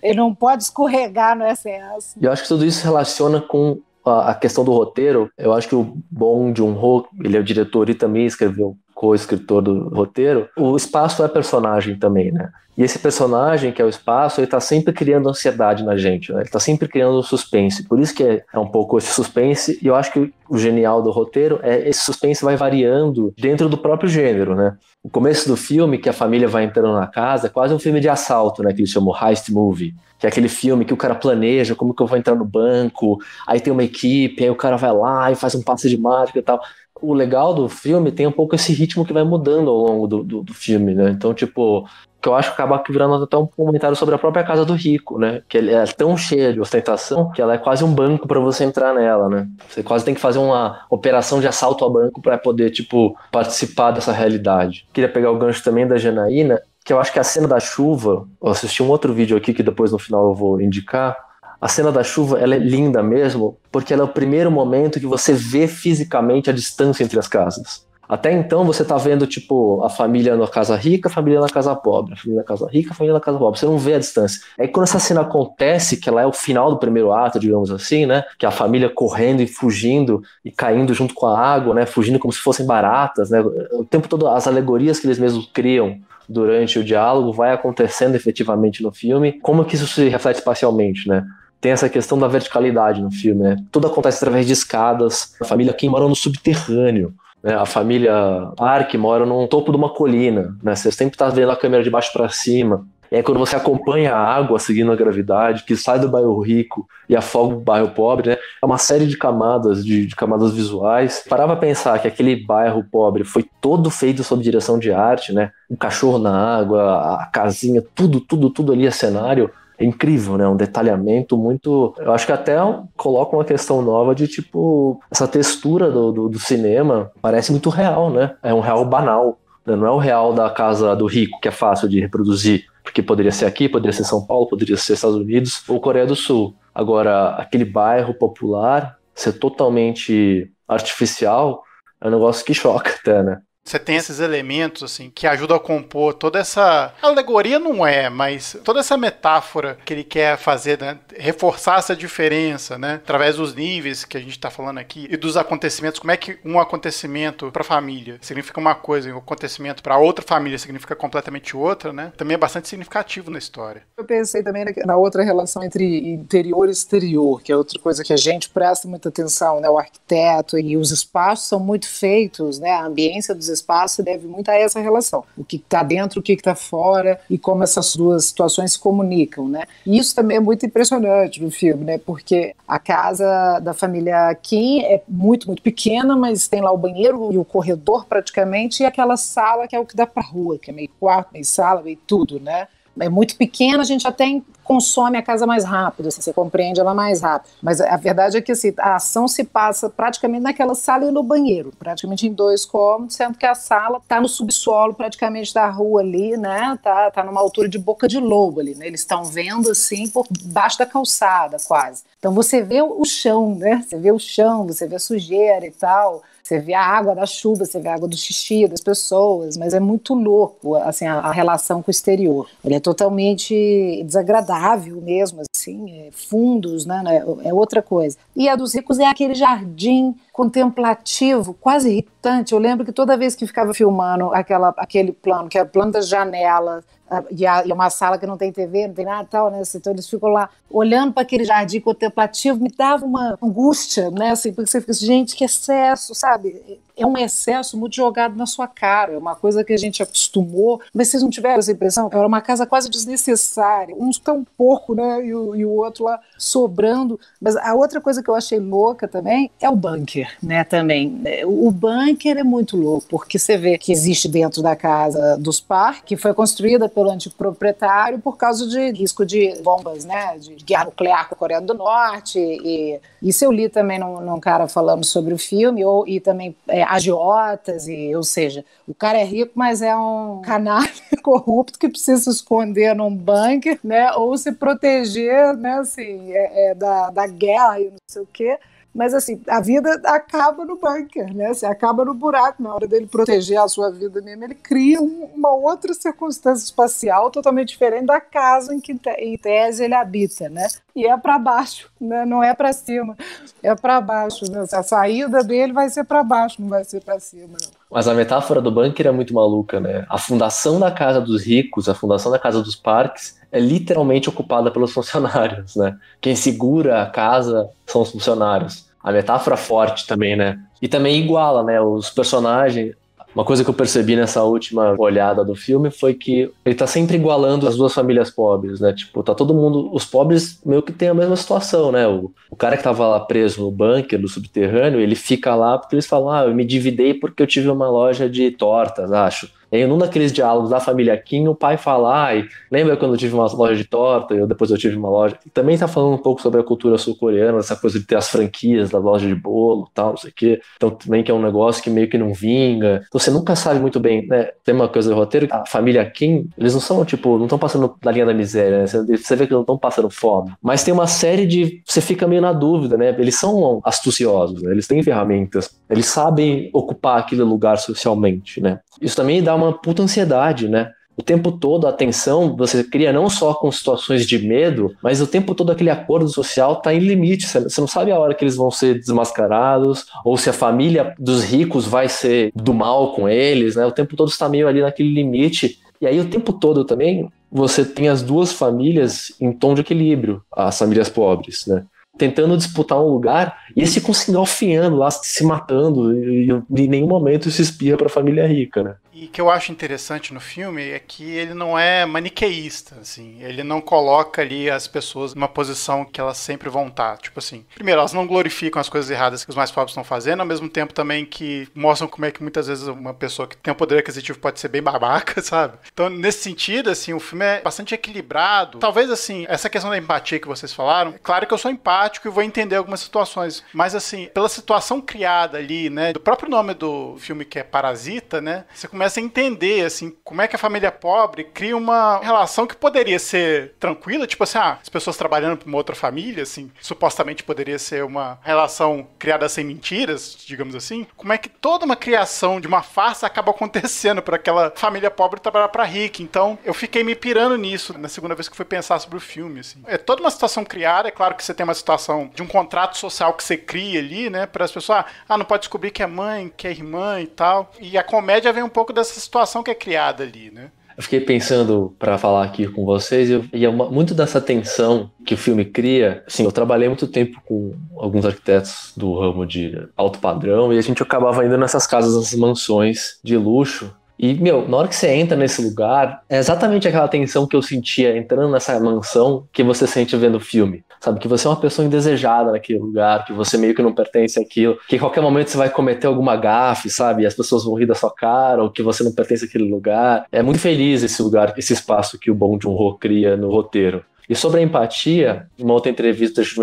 ele não pode escorregar no excesso. E eu acho que tudo isso se relaciona com a questão do roteiro. Eu acho que o Bong Joon-ho, ele é o diretor e também escreveu, co-escritor do roteiro. O espaço é personagem também, né? E esse personagem, que é o espaço, ele tá sempre criando ansiedade na gente, né? Ele tá sempre criando suspense. Por isso que é um pouco esse suspense, e eu acho que o genial do roteiro é esse suspense vai variando dentro do próprio gênero, né? O começo do filme, que a família vai entrando na casa, é quase um filme de assalto, né? Que eles chamam Heist Movie. Que é aquele filme que o cara planeja como que eu vou entrar no banco, aí tem uma equipe, aí o cara vai lá e faz um passe de mágica e tal. O legal do filme tem um pouco esse ritmo que vai mudando ao longo do filme, né? Então, tipo, que eu acho que acaba virando até um comentário sobre a própria casa do rico, né? Que ele é tão cheia de ostentação que ela é quase um banco para você entrar nela, né? Você quase tem que fazer uma operação de assalto ao banco para poder, tipo, participar dessa realidade. Queria pegar o gancho também da Janaína, que eu acho que a cena da chuva, eu assisti um outro vídeo aqui que depois no final eu vou indicar, A cena da chuva, ela é linda mesmo, porque ela é o primeiro momento que você vê fisicamente a distância entre as casas. Até então você tá vendo, tipo, a família na casa rica, a família na casa pobre, a família na casa rica, a família na casa pobre. Você não vê a distância. Aí quando essa cena acontece, que ela é o final do primeiro ato, digamos assim, né? Que é a família correndo e fugindo e caindo junto com a água, né? Fugindo como se fossem baratas, né? O tempo todo, as alegorias que eles mesmos criam durante o diálogo vai acontecendo efetivamente no filme. Como que isso se reflete espacialmente, né? Tem essa questão da verticalidade no filme, né? Tudo acontece através de escadas. A família aqui mora no subterrâneo, né? A família Park mora no topo de uma colina, né? Você sempre está vendo a câmera de baixo para cima. E aí quando você acompanha a água seguindo a gravidade, que sai do bairro rico e afoga o bairro pobre, né? É uma série de camadas, de camadas visuais. Parar pra pensar que aquele bairro pobre foi todo feito sob direção de arte, né? Um cachorro na água, a casinha, tudo ali é cenário. É incrível, né? Um detalhamento muito... Eu acho que até coloca uma questão nova de, tipo, essa textura do cinema parece muito real, né? É um real banal, né? Não é o real da casa do rico, que é fácil de reproduzir, porque poderia ser aqui, poderia ser São Paulo, poderia ser Estados Unidos ou Coreia do Sul. Agora, aquele bairro popular ser totalmente artificial é um negócio que choca até, né? Você tem esses elementos, assim, que ajudam a compor toda essa... alegoria não é, mas toda essa metáfora que ele quer fazer, né? Reforçar essa diferença, né? Através dos níveis que a gente tá falando aqui e dos acontecimentos. Como é que um acontecimento pra família significa uma coisa e um acontecimento pra outra família significa completamente outra, né? Também é bastante significativo na história. Eu pensei também na outra relação entre interior e exterior, que é outra coisa que a gente presta muita atenção, né? O arquiteto e os espaços são muito feitos, né? A ambiência dos espaço deve muito a essa relação. O que está dentro, o que está fora e como essas duas situações se comunicam, né? E isso também é muito impressionante no filme, né? Porque a casa da família Kim é muito, muito pequena, mas tem lá o banheiro e o corredor praticamente e aquela sala que é o que dá para a rua, que é meio quarto, meio sala, meio tudo, né? É muito pequena, a gente até consome a casa mais rápido, assim, você compreende ela mais rápido. Mas a verdade é que assim, a ação se passa praticamente naquela sala e no banheiro, praticamente em 2 cômodos, sendo que a sala está no subsolo praticamente da rua ali, né? Tá numa altura de boca de lobo ali, né? Eles estão vendo assim por baixo da calçada quase. Então você vê o chão, né? Você vê o chão, você vê a sujeira e tal. Você vê a água da chuva, você vê a água do xixi das pessoas, mas é muito louco, assim, a relação com o exterior. Ele é totalmente desagradável mesmo, assim, fundos, né, é outra coisa. E a dos ricos é aquele jardim contemplativo, quase irritante. Eu lembro que toda vez que ficava filmando aquele plano, que é o plano da janela, e uma sala que não tem TV, não tem nada e tal, né? Então eles ficam lá olhando para aquele jardim contemplativo, me dava uma angústia, né? Assim, porque você fica assim, gente, que excesso, sabe? É um excesso muito jogado na sua cara, é uma coisa que a gente acostumou, mas vocês não tiveram essa impressão? Era uma casa quase desnecessária, uns tão pouco, né? E o outro lá sobrando. Mas a outra coisa que eu achei louca também é o bunker, né? Também. O bunker é muito louco, porque você vê que existe dentro da casa dos Park, que foi construída pelo antigo proprietário por causa de risco de bombas, né? De guerra nuclear com a Coreia do Norte. E isso eu li também num cara falando sobre o filme, e também agiotas, ou seja, o cara é rico, mas é um canalha corrupto que precisa se esconder num bunker, né, ou se proteger, né, assim, da guerra e não sei o quê. Mas assim, a vida acaba no bunker, né? Você acaba no buraco. Na hora dele proteger a sua vida mesmo, ele cria uma outra circunstância espacial totalmente diferente da casa em que, em tese, ele habita, né? E é para baixo, né? Não é para cima, é para baixo, né? A saída dele vai ser para baixo, não vai ser para cima, não. Mas a metáfora do bunker é muito maluca, né? A fundação da casa dos ricos, a fundação da casa dos Parks é literalmente ocupada pelos funcionários, né? Quem segura a casa são os funcionários. A metáfora forte também, né? E também iguala, né? Os personagens... Uma coisa que eu percebi nessa última olhada do filme foi que ele tá sempre igualando as duas famílias pobres, né? Tipo, tá todo mundo... Os pobres meio que tem a mesma situação, né? O cara que tava lá preso no bunker, no subterrâneo, ele fica lá porque eles falam, eu me endividei porque eu tive uma loja de tortas, acho. E aí, num daqueles diálogos da família Kim, o pai fala, lembra quando eu tive uma loja de torta, depois eu tive uma loja. E também tá falando um pouco sobre a cultura sul-coreana, essa coisa de ter as franquias da loja de bolo e tal, não sei o quê. Então também que é um negócio que meio que não vinga. Então você nunca sabe muito bem, né? Tem uma coisa do roteiro, a família Kim, eles não são, tipo, não estão passando da linha da miséria, né? Você vê que eles não estão passando fome. Mas tem uma série de... Você fica meio na dúvida, né? Eles são astuciosos, né? Eles têm ferramentas. Eles sabem ocupar aquele lugar socialmente, né? Isso também dá uma puta ansiedade, né? O tempo todo a tensão você cria não só com situações de medo, mas o tempo todo aquele acordo social está em limite. Você não sabe a hora que eles vão ser desmascarados, ou se a família dos ricos vai ser do mal com eles, né? O tempo todo está meio ali naquele limite. E aí o tempo todo também você tem as duas famílias em tom de equilíbrio, as famílias pobres, né? Tentando disputar um lugar, e eles ficam se engalfinhando lá, se matando, e em nenhum momento isso espirra para a família rica, né? E o que eu acho interessante no filme é que ele não é maniqueísta, assim, ele não coloca ali as pessoas numa posição que elas sempre vão estar, tipo assim, primeiro, elas não glorificam as coisas erradas que os mais pobres estão fazendo, ao mesmo tempo também que mostram como é que muitas vezes uma pessoa que tem um poder aquisitivo pode ser bem babaca, sabe? Então, nesse sentido, assim, o filme é bastante equilibrado, talvez, assim, essa questão da empatia que vocês falaram, é claro que eu sou empático e vou entender algumas situações, mas, assim, pela situação criada ali, né, do próprio nome do filme que é Parasita, né, você começa a entender, assim, como é que a família pobre cria uma relação que poderia ser tranquila, tipo assim, as pessoas trabalhando para uma outra família, assim, supostamente poderia ser uma relação criada sem mentiras, digamos assim. Como é que toda uma criação de uma farsa acaba acontecendo para aquela família pobre trabalhar para rica? Então, eu fiquei me pirando nisso na segunda vez que fui pensar sobre o filme, assim. É toda uma situação criada, é claro que você tem uma situação de um contrato social que você cria ali, né, para as pessoas, não pode descobrir que é mãe, que é irmã e tal. E a comédia vem um pouco dessa situação que é criada ali, né? Eu fiquei pensando para falar aqui com vocês, e muito dessa tensão que o filme cria, assim, eu trabalhei muito tempo com alguns arquitetos do ramo de alto padrão, e a gente acabava indo nessas casas, nessas mansões de luxo. E, na hora que você entra nesse lugar, é exatamente aquela tensão que eu sentia entrando nessa mansão que você sente vendo o filme. Sabe, que você é uma pessoa indesejada naquele lugar, que você meio que não pertence àquilo, que em qualquer momento você vai cometer alguma gafe, sabe, e as pessoas vão rir da sua cara, ou que você não pertence àquele lugar. É muito feliz esse lugar, esse espaço que o Bong Joon-ho cria no roteiro. E sobre a empatia, uma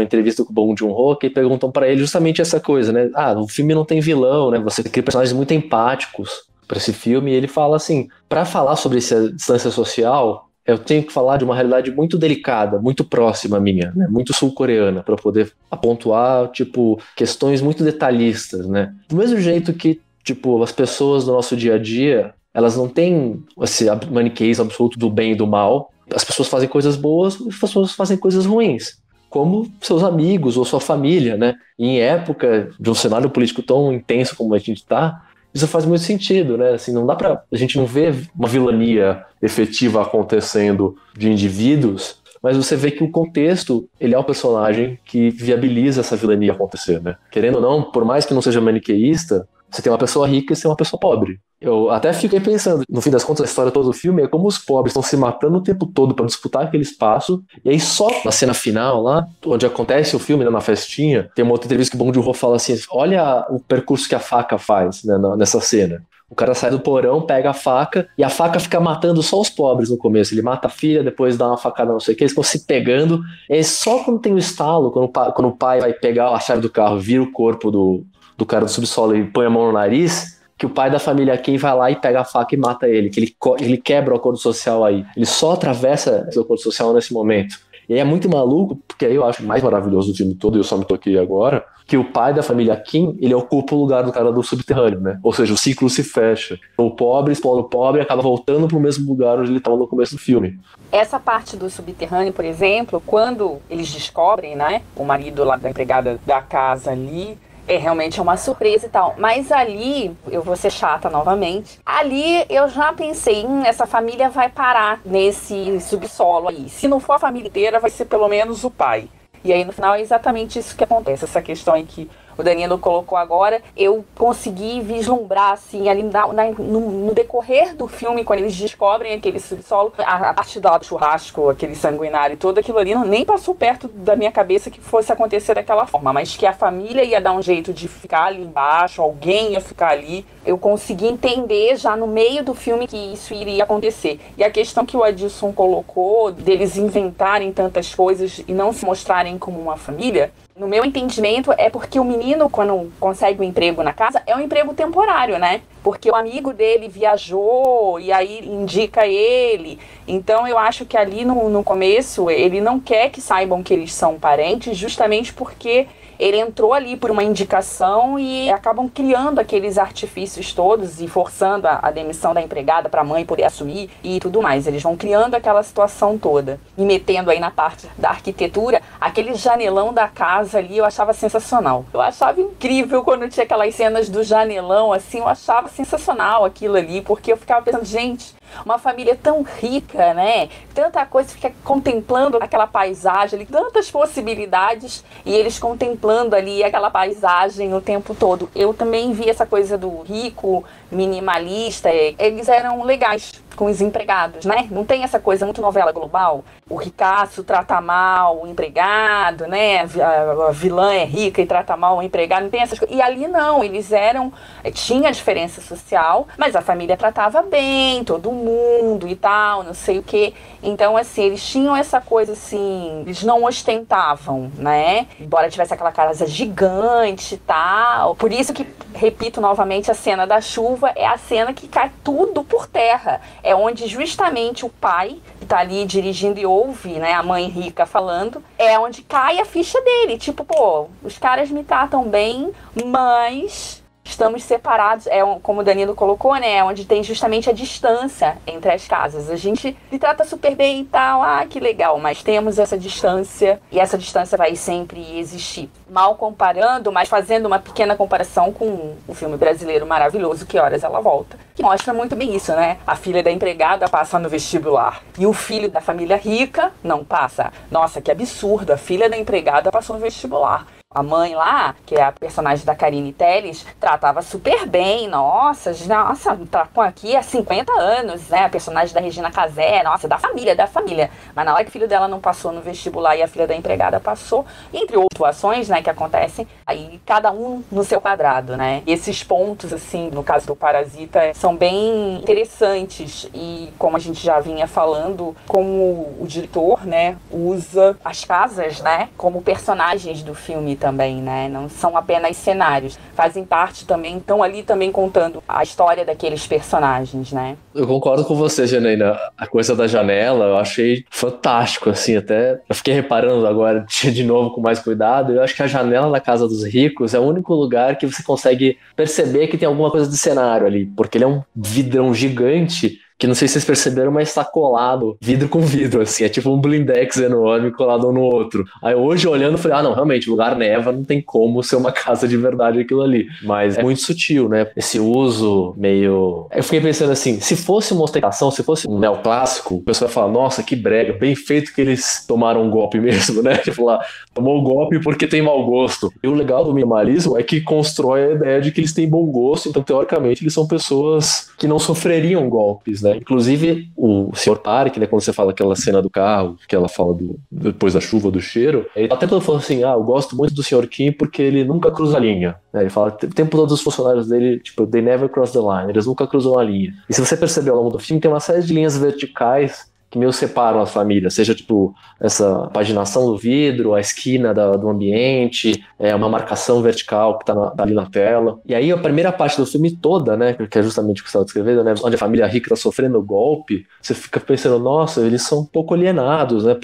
entrevista com o Bong Joon-ho, que perguntam para ele justamente essa coisa, né? O filme não tem vilão, né? Você cria personagens muito empáticos para esse filme, e ele fala assim, para falar sobre essa distância social, eu tenho que falar de uma realidade muito delicada, muito próxima minha, né? Muito sul-coreana, para poder apontar, questões muito detalhistas, né? Do mesmo jeito que, as pessoas do nosso dia a dia, elas não têm esse maniqueísmo absoluto do bem e do mal. As pessoas fazem coisas boas, as pessoas fazem coisas ruins, como seus amigos ou sua família, né? E em época de um cenário político tão intenso como a gente está, isso faz muito sentido, né? Assim, não dá pra... A gente não vê uma vilania efetiva acontecendo de indivíduos, mas você vê que o contexto, ele é o personagem que viabiliza essa vilania acontecer, né? Querendo ou não, por mais que não seja maniqueísta, você tem uma pessoa rica e você tem uma pessoa pobre. Eu até fiquei pensando, no fim das contas, a história toda do filme é como os pobres estão se matando o tempo todo para disputar aquele espaço, e aí só na cena final lá, onde acontece o filme, né, na festinha, tem uma outra entrevista que o Bong Joon-ho fala assim, olha o percurso que a faca faz, né, nessa cena. O cara sai do porão, pega a faca, e a faca fica matando só os pobres no começo. Ele mata a filha, depois dá uma facada não sei o que, eles ficam se pegando, e aí só quando tem o estalo, quando o pai vai pegar a chave do carro, vira o corpo do cara do subsolo e põe a mão no nariz, que o pai da família Kim vai lá e pega a faca e mata ele, que ele quebra o acordo social aí. Ele só atravessa esse acordo social nesse momento. E aí é muito maluco, porque aí eu acho mais maravilhoso do filme todo, e eu só me toquei agora, que o pai da família Kim, ele ocupa o lugar do cara do subterrâneo, né? Ou seja, o ciclo se fecha. O pobre explora o pobre e acaba voltando pro mesmo lugar onde ele estava no começo do filme. Essa parte do subterrâneo, por exemplo, quando eles descobrem, né, o marido lá da empregada da casa ali, realmente uma surpresa e tal. Mas ali, eu vou ser chata novamente, ali eu já pensei, essa família vai parar nesse subsolo aí. Se não for a família inteira, vai ser pelo menos o pai. E aí no final é exatamente isso que acontece, essa questão em que o Danilo colocou agora, eu consegui vislumbrar, assim, ali no decorrer do filme, quando eles descobrem aquele subsolo, a parte do churrasco, aquele sanguinário, todo aquilo ali, nem passou perto da minha cabeça que fosse acontecer daquela forma, mas que a família ia dar um jeito de ficar ali embaixo, alguém ia ficar ali, eu consegui entender já no meio do filme que isso iria acontecer. E a questão que o Adilson colocou, deles inventarem tantas coisas e não se mostrarem como uma família, no meu entendimento é porque o menino, quando consegue um emprego na casa, é um emprego temporário, né? Porque o amigo dele viajou e aí indica ele. Então eu acho que ali no começo ele não quer que saibam que eles são parentes, justamente porque ele entrou ali por uma indicação e acabam criando aqueles artifícios todos e forçando a demissão da empregada para a mãe poder assumir e tudo mais. Eles vão criando aquela situação toda. E metendo aí na parte da arquitetura, aquele janelão da casa ali eu achava sensacional. Eu achava incrível quando tinha aquelas cenas do janelão, assim, eu achava sensacional aquilo ali, porque eu ficava pensando, gente, uma família tão rica, né? Tanta coisa, fica contemplando aquela paisagem ali, tantas possibilidades, e eles contemplando ali aquela paisagem o tempo todo. Eu também vi essa coisa do rico, minimalista, eles eram legais com os empregados, né? Não tem essa coisa muito novela global, o ricaço trata mal o empregado, né? A vilã é rica e trata mal o empregado, não tem essas coisas. E ali não, eles tinha diferença social, mas a família tratava bem todo mundo e tal, não sei o quê. Então, assim, eles tinham essa coisa, assim, eles não ostentavam, né? Embora tivesse aquela casa gigante e tal. Por isso que, repito novamente, a cena da chuva é a cena que cai tudo por terra. É onde justamente o pai, que tá ali dirigindo e ouve, né, a mãe rica falando, é onde cai a ficha dele. Tipo, pô, os caras me tratam bem, mas estamos separados, como o Danilo colocou, né, onde tem justamente a distância entre as casas. A gente se trata super bem e tal, que legal, mas temos essa distância e essa distância vai sempre existir. Mal comparando, mas fazendo uma pequena comparação com o filme brasileiro maravilhoso, Que Horas Ela Volta, que mostra muito bem isso, né? A filha da empregada passa no vestibular e o filho da família rica não passa. Nossa, que absurdo, a filha da empregada passou no vestibular. A mãe lá, que é a personagem da Karine Telles, tratava super bem, nossa, tá com aqui há 50 anos, né, a personagem da Regina Casé, nossa, da família. Mas na hora que o filho dela não passou no vestibular e a filha da empregada passou, entre outras situações, né, que acontecem, aí cada um no seu quadrado, né. E esses pontos, assim, no caso do Parasita, são bem interessantes e, como a gente já vinha falando, como o diretor, né, usa as casas, né, como personagens do filme também, né? Não são apenas cenários, fazem parte também, estão ali também contando a história daqueles personagens, né? Eu concordo com você, Janaína. A coisa da janela eu achei fantástico, assim, até eu fiquei reparando agora de novo com mais cuidado. Eu acho que a janela da casa dos ricos é o único lugar que você consegue perceber que tem alguma coisa de cenário ali, porque ele é um vidrão gigante que não sei se vocês perceberam, mas tá colado vidro com vidro, assim, é tipo um blindex enorme colado um no outro. Aí hoje olhando eu falei, não, realmente, o lugar neva, não tem como ser uma casa de verdade aquilo ali. Mas é muito sutil, né? Esse uso meio... Eu fiquei pensando assim, se fosse uma ostentação, se fosse um neoclássico, o pessoal ia falar, nossa, que brega, bem feito que eles tomaram um golpe mesmo, né? Tipo lá, tomou o golpe porque tem mau gosto. E o legal do minimalismo é que constrói a ideia de que eles têm bom gosto, então teoricamente eles são pessoas que não sofreriam golpes, né? Inclusive, o Sr. Tarek, né, quando você fala aquela cena do carro, que ela fala depois da chuva, do cheiro, ele até falou assim, eu gosto muito do Sr. Kim porque ele nunca cruza a linha. Ele fala, o tempo todo os funcionários dele, tipo, they never cross the line, eles nunca cruzam a linha. E se você perceber ao longo do filme, tem uma série de linhas verticais que meio separam as famílias, seja tipo essa paginação do vidro, a esquina do ambiente, uma marcação vertical que tá ali na tela. E aí a primeira parte do filme toda, né, que é justamente o que você estava descrevendo, né, onde a família rica tá sofrendo golpe, você fica pensando, nossa, eles são um pouco alienados, né,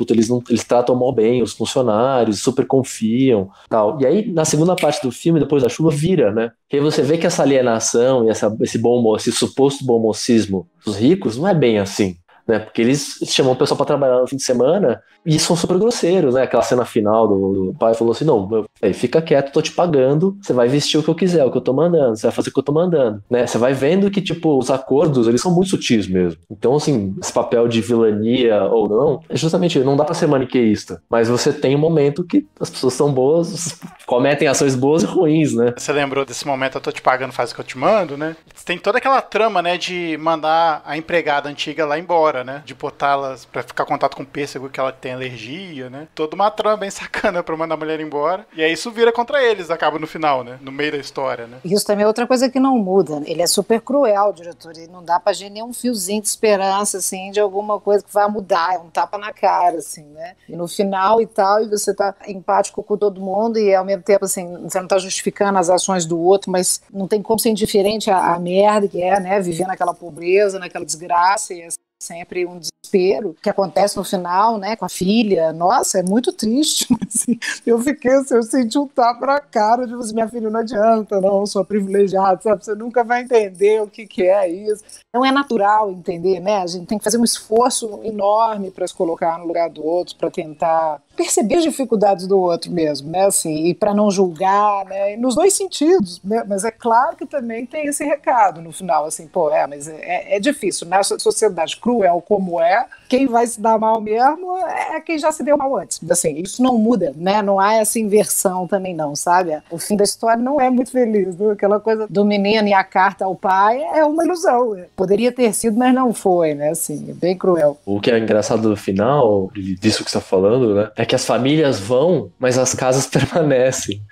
eles tratam mal bem os funcionários, super confiam, tal. E aí na segunda parte do filme, depois da chuva, vira, né, que aí você vê que essa alienação e esse suposto bom mocismo dos ricos não é bem assim. né? Porque eles chamam o pessoal pra trabalhar no fim de semana e são super grosseiros, né? Aquela cena final do pai falou assim, não, meu, fica quieto, tô te pagando, você vai vestir o que eu quiser, o que eu tô mandando, você vai fazer o que eu tô mandando, né? Você vai vendo que, tipo, os acordos, eles são muito sutis mesmo. Então, assim, esse papel de vilania ou não, é justamente, não dá pra ser maniqueísta, mas você tem um momento que as pessoas são boas, cometem ações boas e ruins, né? Você lembrou desse momento, eu tô te pagando, faz o que eu te mando, né? Tem toda aquela trama, né, de mandar a empregada antiga lá embora, né? De botá-las pra ficar em contato com o pêssego que ela tem alergia, né? Toda uma trama bem sacana pra mandar a mulher embora. E aí isso vira contra eles, acaba no final, né? No meio da história, né? Isso também é outra coisa que não muda. Ele é super cruel, o diretor. E não dá pra gente nenhum fiozinho de esperança, assim, de alguma coisa que vai mudar. É um tapa na cara, assim, né? E no final e tal, e você tá empático com todo mundo e ao mesmo tempo, assim, você não tá justificando as ações do outro, mas não tem como ser indiferente à merda que é, né? Viver naquela pobreza, naquela desgraça e sempre um desespero que acontece no final, né, com a filha. Nossa, é muito triste. Assim, eu senti um tapa na cara de você, minha filha, não adianta, não, sou privilegiada, sabe? Você nunca vai entender o que é isso. Não é natural entender, né? A gente tem que fazer um esforço enorme para se colocar no lugar do outro, para tentar perceber as dificuldades do outro mesmo, né? Assim, e para não julgar, né? Nos dois sentidos, né? Mas é claro que também tem esse recado no final, assim, pô, mas é difícil. Nessa sociedade cruel como quem vai se dar mal mesmo é quem já se deu mal antes. Assim, isso não muda, né? Não há essa inversão também não, sabe? O fim da história não é muito feliz, né? Aquela coisa do menino e a carta ao pai é uma ilusão. Poderia ter sido, mas não foi, né? Assim, é bem cruel. O que é engraçado no final, disso que você está falando, né? É que as famílias vão, mas as casas permanecem,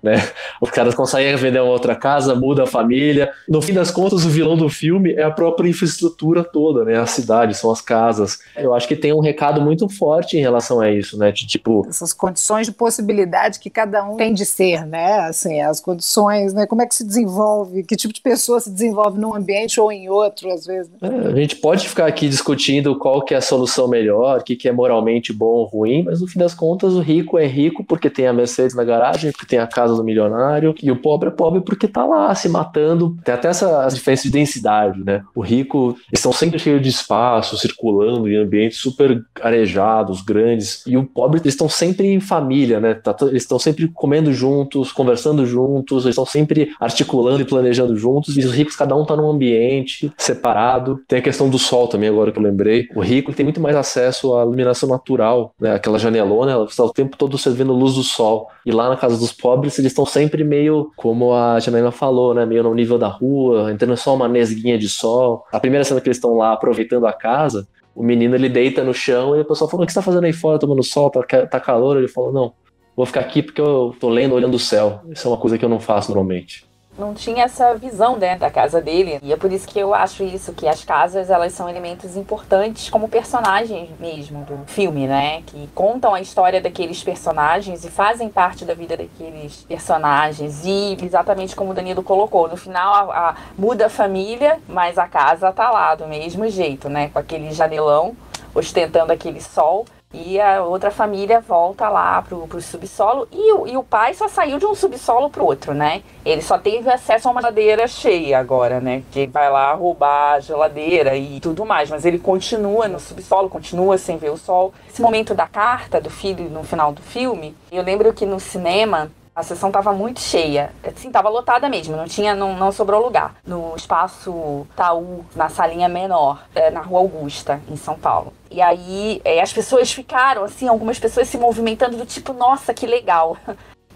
né? Os caras conseguem vender uma outra casa, muda a família. No fim das contas, o vilão do filme é a própria infraestrutura toda, né? A cidade, são as casas. Eu acho que tem um recado muito forte em relação a isso, né? De tipo... essas condições de possibilidade que cada um tem de ser, né? Assim, as condições, né? Como é que se desenvolve, que tipo de pessoa se desenvolve num ambiente ou em outro, às vezes. Né? A gente pode ficar aqui discutindo qual que é a solução melhor, o que é moralmente bom ou ruim, mas no fim das contas o rico é rico porque tem a Mercedes na garagem, porque tem a casa do milionário, e o pobre é pobre porque tá lá se matando. Tem até essa diferença de densidade, né? O rico, eles estão sempre cheios de espaço, circulando em ambientes super arejados, grandes, e o pobre, eles estão sempre em família, né? Eles estão sempre comendo juntos, conversando juntos, eles estão sempre articulando e planejando juntos, e os ricos, cada um tá num ambiente separado. Tem a questão do sol também, agora que eu lembrei. O rico tem muito mais acesso à iluminação natural, né? Aquela janelona, ela está o tempo todo servindo luz do sol. E lá na casa dos pobres, eles estão sempre meio, como a Janaína falou, né? Meio no nível da rua, entrando só uma nesguinha de sol. A primeira cena que eles estão lá aproveitando a casa, o menino, ele deita no chão e o pessoal falou, o que você tá fazendo aí fora, tomando sol, tá calor? Ele falou, não, vou ficar aqui porque eu tô lendo, olhando o céu. Isso é uma coisa que eu não faço normalmente. Não tinha essa visão dentro da casa dele. E é por isso que eu acho isso, que as casas, elas são elementos importantes como personagens mesmo do filme, né? Que contam a história daqueles personagens e fazem parte da vida daqueles personagens. E exatamente como o Danilo colocou, no final muda a família, mas a casa tá lá do mesmo jeito, né? Com aquele janelão, ostentando aquele sol. E a outra família volta lá pro subsolo. E o pai só saiu de um subsolo pro outro, né? Ele só teve acesso a uma geladeira cheia agora, né? Que vai lá roubar a geladeira e tudo mais. Mas ele continua no subsolo, continua sem ver o sol. Esse momento da carta do filho no final do filme, eu lembro que no cinema a sessão estava muito cheia, assim, estava lotada mesmo, não sobrou lugar. No espaço Taú, na salinha menor, na Rua Augusta, em São Paulo. E aí as pessoas ficaram, assim, algumas pessoas se movimentando do tipo, nossa, que legal.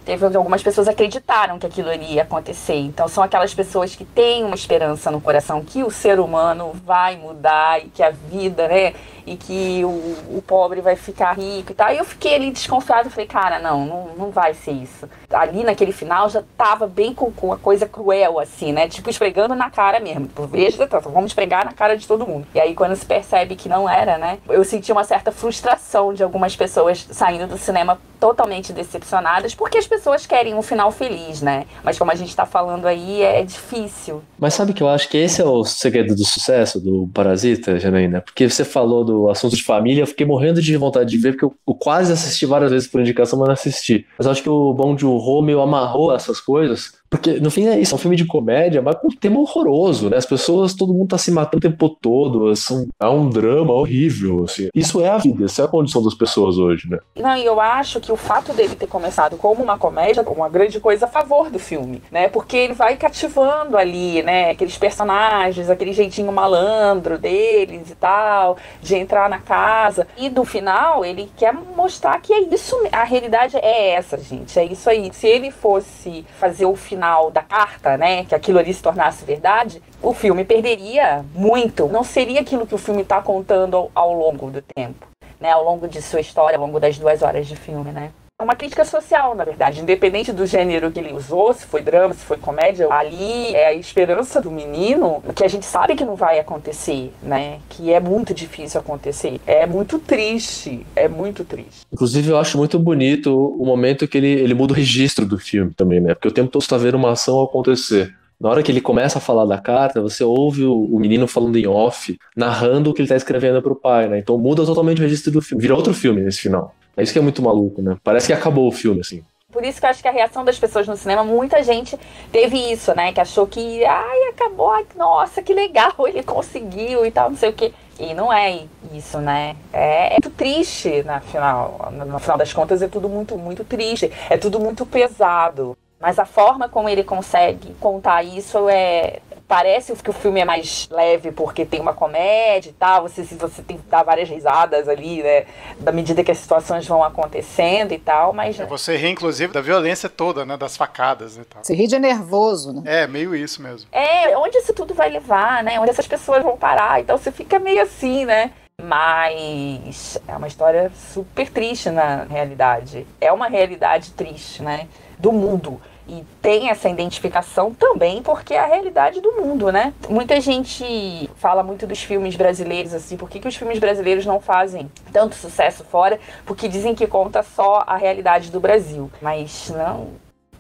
Teve algumas pessoas que acreditaram que aquilo iria acontecer. Então são aquelas pessoas que têm uma esperança no coração que o ser humano vai mudar e que a vida, né? E que o pobre vai ficar rico e tal. E eu fiquei ali desconfiada, falei, cara, não vai ser isso. Ali naquele final já tava bem com uma coisa cruel, assim, né? Tipo, esfregando na cara mesmo. Tipo, veja, vamos esfregar na cara de todo mundo. E aí quando se percebe que não era, né? Eu senti uma certa frustração de algumas pessoas saindo do cinema totalmente decepcionadas, porque as pessoas querem um final feliz, né? Mas como a gente tá falando aí, é difícil. Mas sabe que eu acho que esse é o segredo do sucesso do Parasita, Janaína? Porque você falou do assunto de família, eu fiquei morrendo de vontade de ver, porque eu quase assisti várias vezes por indicação, mas não assisti. Mas eu acho que o Bong Joon-ho meio amarrou essas coisas, Porque no fim é isso, é um filme de comédia, mas com um tema horroroso, né? As pessoas, todo mundo tá se matando o tempo todo, assim, é um drama horrível, assim. Isso é a vida, essa é a condição das pessoas hoje, né? Não, e eu acho que o fato dele ter começado como uma comédia é uma grande coisa a favor do filme, né? Porque ele vai cativando ali, né? Aqueles personagens, aquele jeitinho malandro deles e tal, de entrar na casa. E no final, ele quer mostrar que é isso, a realidade é essa, gente, é isso aí. Se ele fosse fazer o final da carta, né, que aquilo ali se tornasse verdade, o filme perderia muito. Não seria aquilo que o filme está contando ao longo do tempo, né, ao longo de sua história, ao longo das 2 horas de filme, né. É uma crítica social, na verdade, independente do gênero que ele usou, se foi drama, se foi comédia, ali é a esperança do menino, que a gente sabe que não vai acontecer, né, que é muito difícil acontecer, é muito triste, é muito triste. Inclusive eu acho muito bonito o momento que ele muda o registro do filme também, né, porque o tempo todo você tá vendo uma ação acontecer. Na hora que ele começa a falar da carta, você ouve o menino falando em off, narrando o que ele tá escrevendo pro pai, né, então muda totalmente o registro do filme, vira outro filme nesse final. É isso que é muito maluco, né? Parece que acabou o filme, assim. Por isso que eu acho que a reação das pessoas no cinema, muita gente teve isso, né? Que achou que, acabou, nossa, que legal, ele conseguiu e tal, não sei o quê. E não é isso, né? É muito triste no final das contas, é tudo muito, muito triste. É tudo muito pesado. Mas a forma como ele consegue contar isso parece que o filme é mais leve porque tem uma comédia e tal, você tem que dar várias risadas ali, né, da medida que as situações vão acontecendo e tal, mas... Você ri, inclusive, da violência toda, né, das facadas e tal. Você ri de nervoso, né? É, meio isso mesmo. Onde isso tudo vai levar, né, onde essas pessoas vão parar, então você fica meio assim, né, mas é uma história super triste na realidade, é uma realidade triste, né, do mundo. E tem essa identificação também porque é a realidade do mundo, né? Muita gente fala muito dos filmes brasileiros, assim, por que os filmes brasileiros não fazem tanto sucesso fora? Porque dizem que conta só a realidade do Brasil. Mas não,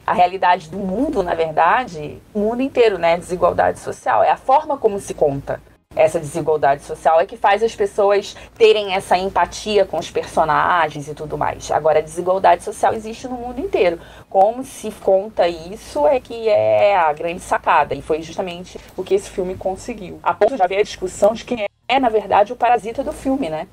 a realidade do mundo, na verdade, o mundo inteiro, né? Desigualdade social, é a forma como se conta. Essa desigualdade social é que faz as pessoas terem essa empatia com os personagens e tudo mais. Agora, a desigualdade social existe no mundo inteiro. Como se conta isso é que é a grande sacada. E foi justamente o que esse filme conseguiu. A ponto de haver a discussão de quem é, na verdade, o parasita do filme, né?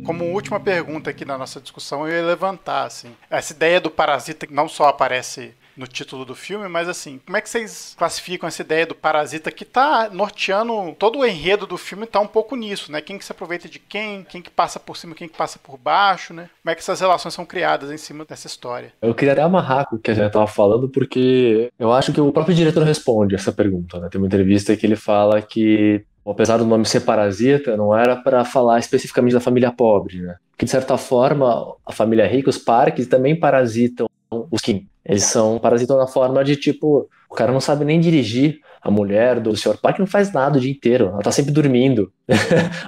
Como última pergunta aqui na nossa discussão, eu ia levantar, assim, essa ideia do parasita que não só aparece no título do filme, mas assim, como é que vocês classificam essa ideia do parasita que tá norteando todo o enredo do filme, tá um pouco nisso, né? Quem que se aproveita de quem que passa por cima, quem que passa por baixo, né? Como é que essas relações são criadas em cima dessa história? Eu queria até amarrar com o que a gente tava falando, porque eu acho que o próprio diretor responde essa pergunta, né? Tem uma entrevista que ele fala que, apesar do nome ser Parasita, não era para falar especificamente da família pobre, né? Porque, de certa forma, a família rica, os parques, também parasitam os Kim. Eles parasitam na forma de, tipo, o cara não sabe nem dirigir. A mulher do Sr. Park não faz nada o dia inteiro. Ela tá sempre dormindo.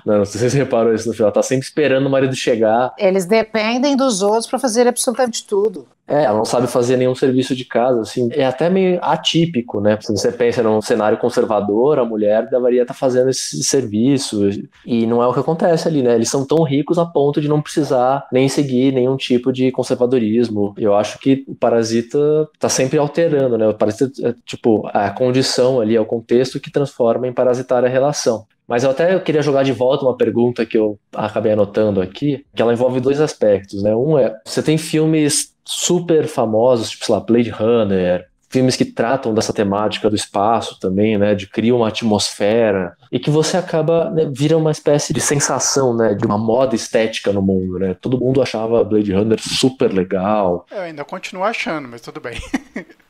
Não sei se vocês reparam isso no final. Ela tá sempre esperando o marido chegar. Eles dependem dos outros para fazer absolutamente tudo. Ela não sabe fazer nenhum serviço de casa, assim. É até meio atípico, né? Se você pensa num cenário conservador, a mulher deveria estar fazendo esse serviço. E não é o que acontece ali, né? Eles são tão ricos a ponto de não precisar nem seguir nenhum tipo de conservadorismo. Eu acho que o Parasita tá sempre alterando, né? O Parasita é, tipo, a condição ali, é o contexto que transforma em parasitar a relação. Mas eu queria jogar de volta uma pergunta que eu acabei anotando aqui, que ela envolve 2 aspectos, né? Um é, você tem filmes super famosos, tipo, sei lá, Blade Runner, filmes que tratam dessa temática do espaço também, né, de criar uma atmosfera, e que você acaba, né, vira uma espécie de sensação, né, de uma moda estética no mundo, né, todo mundo achava Blade Runner super legal. Eu ainda continuo achando, mas tudo bem.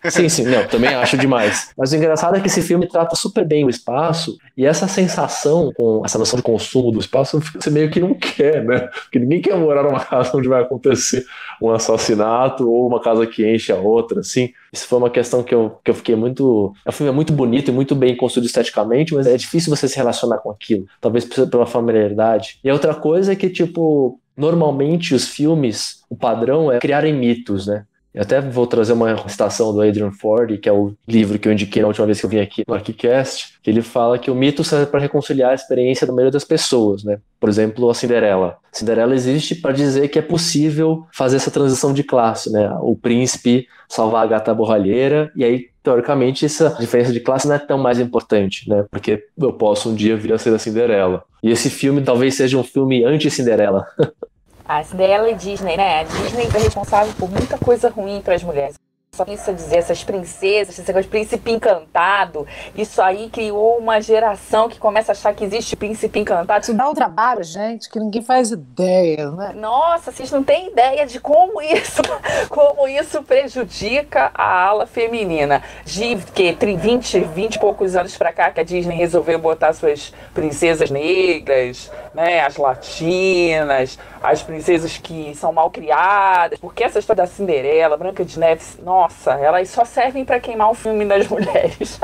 Sim, não, também acho demais. Mas o engraçado é que esse filme trata super bem o espaço, e essa sensação, com essa noção de consumo do espaço, você meio que não quer, né, porque ninguém quer morar numa casa onde vai acontecer um assassinato, ou uma casa que enche a outra, assim. Isso foi uma questão que eu fiquei muito... O filme é muito bonito e muito bem construído esteticamente, mas é difícil você se relacionar com aquilo, talvez pela familiaridade. E a outra coisa é que, tipo, normalmente os filmes, o padrão é criarem mitos, né? Eu até vou trazer uma citação do Adrian Ford, que é o livro que eu indiquei na última vez que eu vim aqui no ArchiCast, que ele fala que o mito serve para reconciliar a experiência da maioria das pessoas, né? Por exemplo, a Cinderela. Cinderela existe para dizer que é possível fazer essa transição de classe, né? O príncipe salvar a gata borralheira, e aí, teoricamente, essa diferença de classe não é tão mais importante, né? Porque eu posso um dia vir a ser a Cinderela. E esse filme talvez seja um filme anti-Cinderela. A Cinderela e Disney, né? A Disney é responsável por muita coisa ruim para as mulheres. Só isso a dizer, essas princesas, esse negócio de príncipe encantado, isso aí criou uma geração que começa a achar que existe príncipe encantado. Isso dá um trabalho, gente, que ninguém faz ideia, né? Nossa, vocês não têm ideia de como isso prejudica a ala feminina. De que 20 e poucos anos pra cá que a Disney resolveu botar suas princesas negras, né, as latinas, as princesas que são mal criadas, porque essa história da Cinderela, Branca de Neve, nossa, elas só servem pra queimar o filme das mulheres.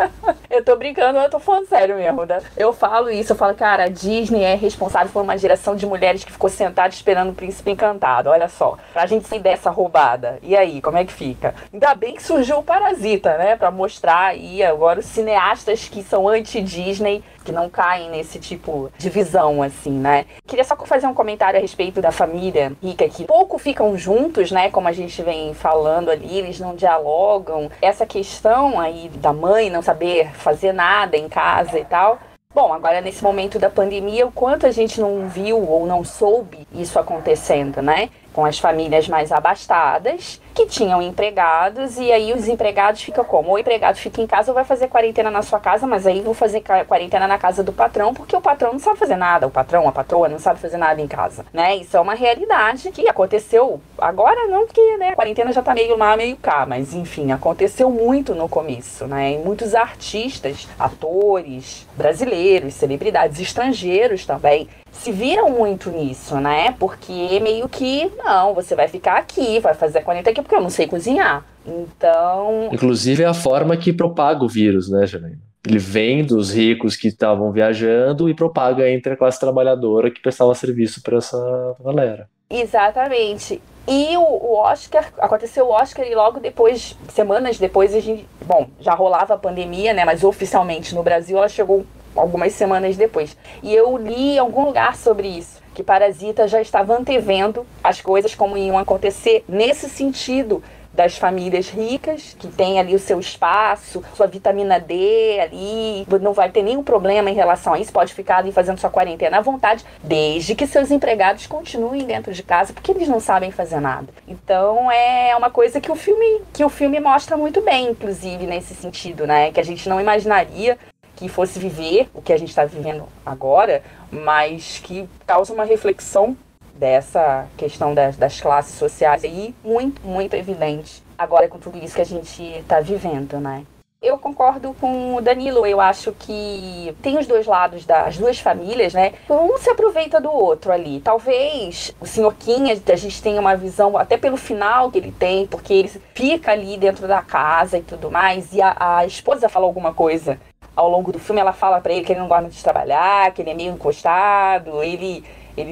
Eu tô brincando, eu tô falando sério mesmo, né? Eu falo isso, eu falo, cara, a Disney é responsável por uma geração de mulheres que ficou sentada esperando o príncipe encantado, olha só, pra gente sair dessa roubada. E aí, como é que fica? Ainda bem que surgiu o Parasita, né, pra mostrar aí agora os cineastas que são anti-Disney, que não caem nesse tipo de visão, assim, né? Queria só fazer um comentário a respeito da família rica, que pouco ficam juntos, né? Como a gente vem falando ali, eles não dialogam. Essa questão aí da mãe não saber fazer nada em casa e tal. Bom, agora nesse momento da pandemia, o quanto a gente não viu ou não soube isso acontecendo, né? Com as famílias mais abastadas, que tinham empregados, e aí os empregados ficam como? O empregado fica em casa ou vai fazer quarentena na sua casa, mas aí vou fazer quarentena na casa do patrão, porque o patrão não sabe fazer nada, o patrão, a patroa não sabe fazer nada em casa, né? Isso é uma realidade que aconteceu agora, não porque, né, a quarentena já tá meio lá, meio cá, mas enfim, aconteceu muito no começo, né? E muitos artistas, atores, brasileiros, celebridades, estrangeiros também, se viram muito nisso, né? Porque meio que, não, você vai ficar aqui, vai fazer a quarentena aqui porque eu não sei cozinhar. Então... Inclusive é a forma que propaga o vírus, né, Janaína? Ele vem dos ricos que estavam viajando e propaga entre a classe trabalhadora que prestava serviço para essa galera. Exatamente. E o Oscar, aconteceu o Oscar e logo depois, semanas depois, a gente... Bom, já rolava a pandemia, né? Mas oficialmente no Brasil ela chegou algumas semanas depois. E eu li em algum lugar sobre isso, que Parasita já estava antevendo as coisas como iam acontecer nesse sentido das famílias ricas, que tem ali o seu espaço, sua vitamina D ali, não vai ter nenhum problema em relação a isso, pode ficar ali fazendo sua quarentena à vontade, desde que seus empregados continuem dentro de casa, porque eles não sabem fazer nada. Então é uma coisa que o filme mostra muito bem, inclusive, nesse sentido, né? Que a gente não imaginaria que fosse viver o que a gente está vivendo agora, mas que causa uma reflexão dessa questão das classes sociais aí muito, muito evidente agora com tudo isso que a gente está vivendo, né? Eu concordo com o Danilo, eu acho que tem os dois lados das duas famílias, né? Um se aproveita do outro ali. Talvez o Sr. Kim, a gente tenha uma visão, até pelo final que ele tem, porque ele fica ali dentro da casa e tudo mais, e a esposa fala alguma coisa ao longo do filme, ela fala pra ele que ele não gosta de trabalhar, que ele é meio encostado, ele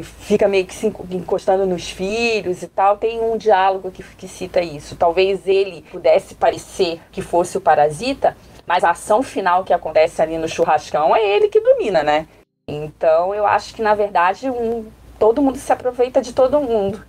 fica meio que se encostando nos filhos e tal. Tem um diálogo que cita isso. Talvez ele pudesse parecer que fosse o Parasita, mas a ação final que acontece ali no churrascão é ele que domina, né? Então eu acho que, na verdade, todo mundo se aproveita de todo mundo.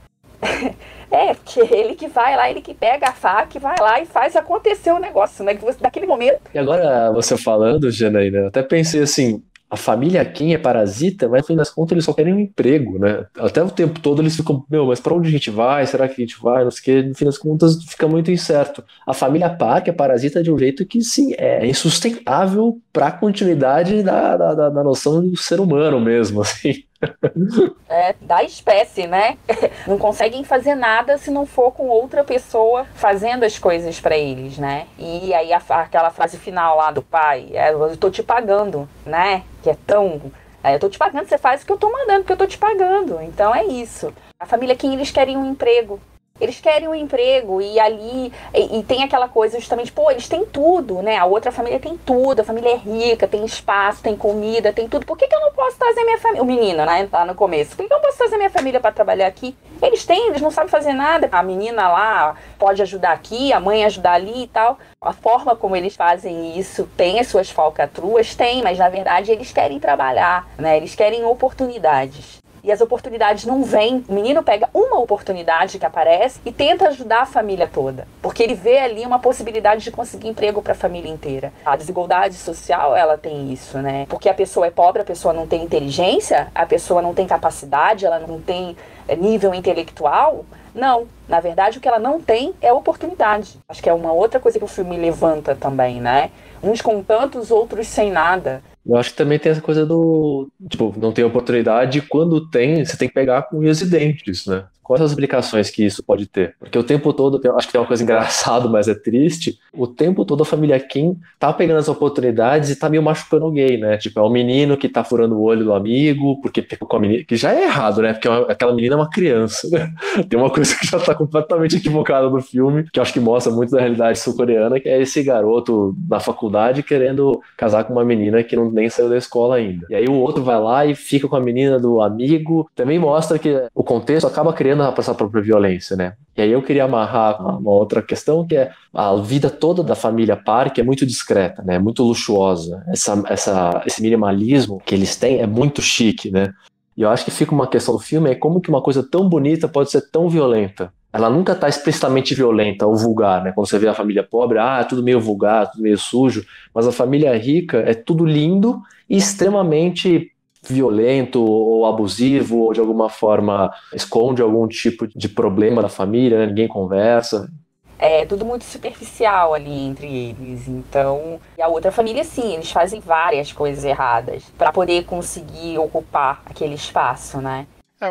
Porque ele que vai lá, ele que pega a faca e vai lá e faz acontecer o negócio, né? Que você, naquele momento... E agora, você falando, Janaína, eu até pensei assim, a família Kim é parasita, mas no fim das contas eles só querem um emprego, né? Até o tempo todo eles ficam, mas pra onde a gente vai? Será que a gente vai? Não sei o que, no fim das contas fica muito incerto. A família Park é parasita de um jeito que, sim, é insustentável pra continuidade da noção do ser humano mesmo, assim. Da espécie, né? Não conseguem fazer nada se não for com outra pessoa fazendo as coisas pra eles, né? E aí aquela frase final lá do pai, eu tô te pagando, né? Que é tão... eu tô te pagando, você faz o que eu tô mandando, porque eu tô te pagando. Então é isso. A família Kim, eles querem um emprego. Eles querem um emprego e ali... E tem aquela coisa justamente, eles têm tudo, né? A outra família tem tudo, a família é rica, tem espaço, tem comida, tem tudo. Por que eu não posso trazer minha família? O menino, né? Lá no começo. Por que eu não posso trazer minha família para trabalhar aqui. Eles não sabem fazer nada. A menina lá pode ajudar aqui, a mãe ajudar ali e tal. A forma como eles fazem isso tem as suas falcatruas? Tem, mas na verdade eles querem trabalhar, né? Eles querem oportunidades. E as oportunidades não vêm. O menino pega uma oportunidade que aparece e tenta ajudar a família toda. Porque ele vê ali uma possibilidade de conseguir emprego para a família inteira. A desigualdade social, ela tem isso, né? Porque a pessoa é pobre, a pessoa não tem inteligência, a pessoa não tem capacidade, ela não tem nível intelectual. Não. Na verdade, o que ela não tem é oportunidade. Acho que é uma outra coisa que o filme levanta também, né? Uns com tantos, outros sem nada. Eu acho que também tem essa coisa do, tipo, não tem oportunidade, e quando tem, você tem que pegar com unhas e dentes, né? Quais as implicações que isso pode ter? Porque o tempo todo, eu acho que tem uma coisa engraçada, mas é triste, o tempo todo a família Kim tá pegando as oportunidades e tá meio machucando o gay, né? Tipo, é o menino que tá furando o olho do amigo, porque ficou com a menina, que já é errado, né? Porque aquela menina é uma criança, né? Tem uma coisa que já tá completamente equivocada no filme, que eu acho que mostra muito da realidade sul-coreana, que é esse garoto na faculdade querendo casar com uma menina que nem saiu da escola ainda. E aí o outro vai lá e fica com a menina do amigo. Também mostra que o contexto acaba criando essa própria violência, né? E aí eu queria amarrar uma outra questão, que é a vida toda da família Park é muito discreta, né? Muito luxuosa. Esse minimalismo que eles têm é muito chique, né? E eu acho que fica uma questão do filme, é como que uma coisa tão bonita pode ser tão violenta. Ela nunca está explicitamente violenta ou vulgar, né? Quando você vê a família pobre, é tudo meio vulgar, tudo meio sujo, mas a família rica é tudo lindo e extremamente violento ou abusivo, ou de alguma forma esconde algum tipo de problema da família, né? Ninguém conversa. É tudo muito superficial ali entre eles. Então, e a outra família, sim, eles fazem várias coisas erradas para poder conseguir ocupar aquele espaço, né?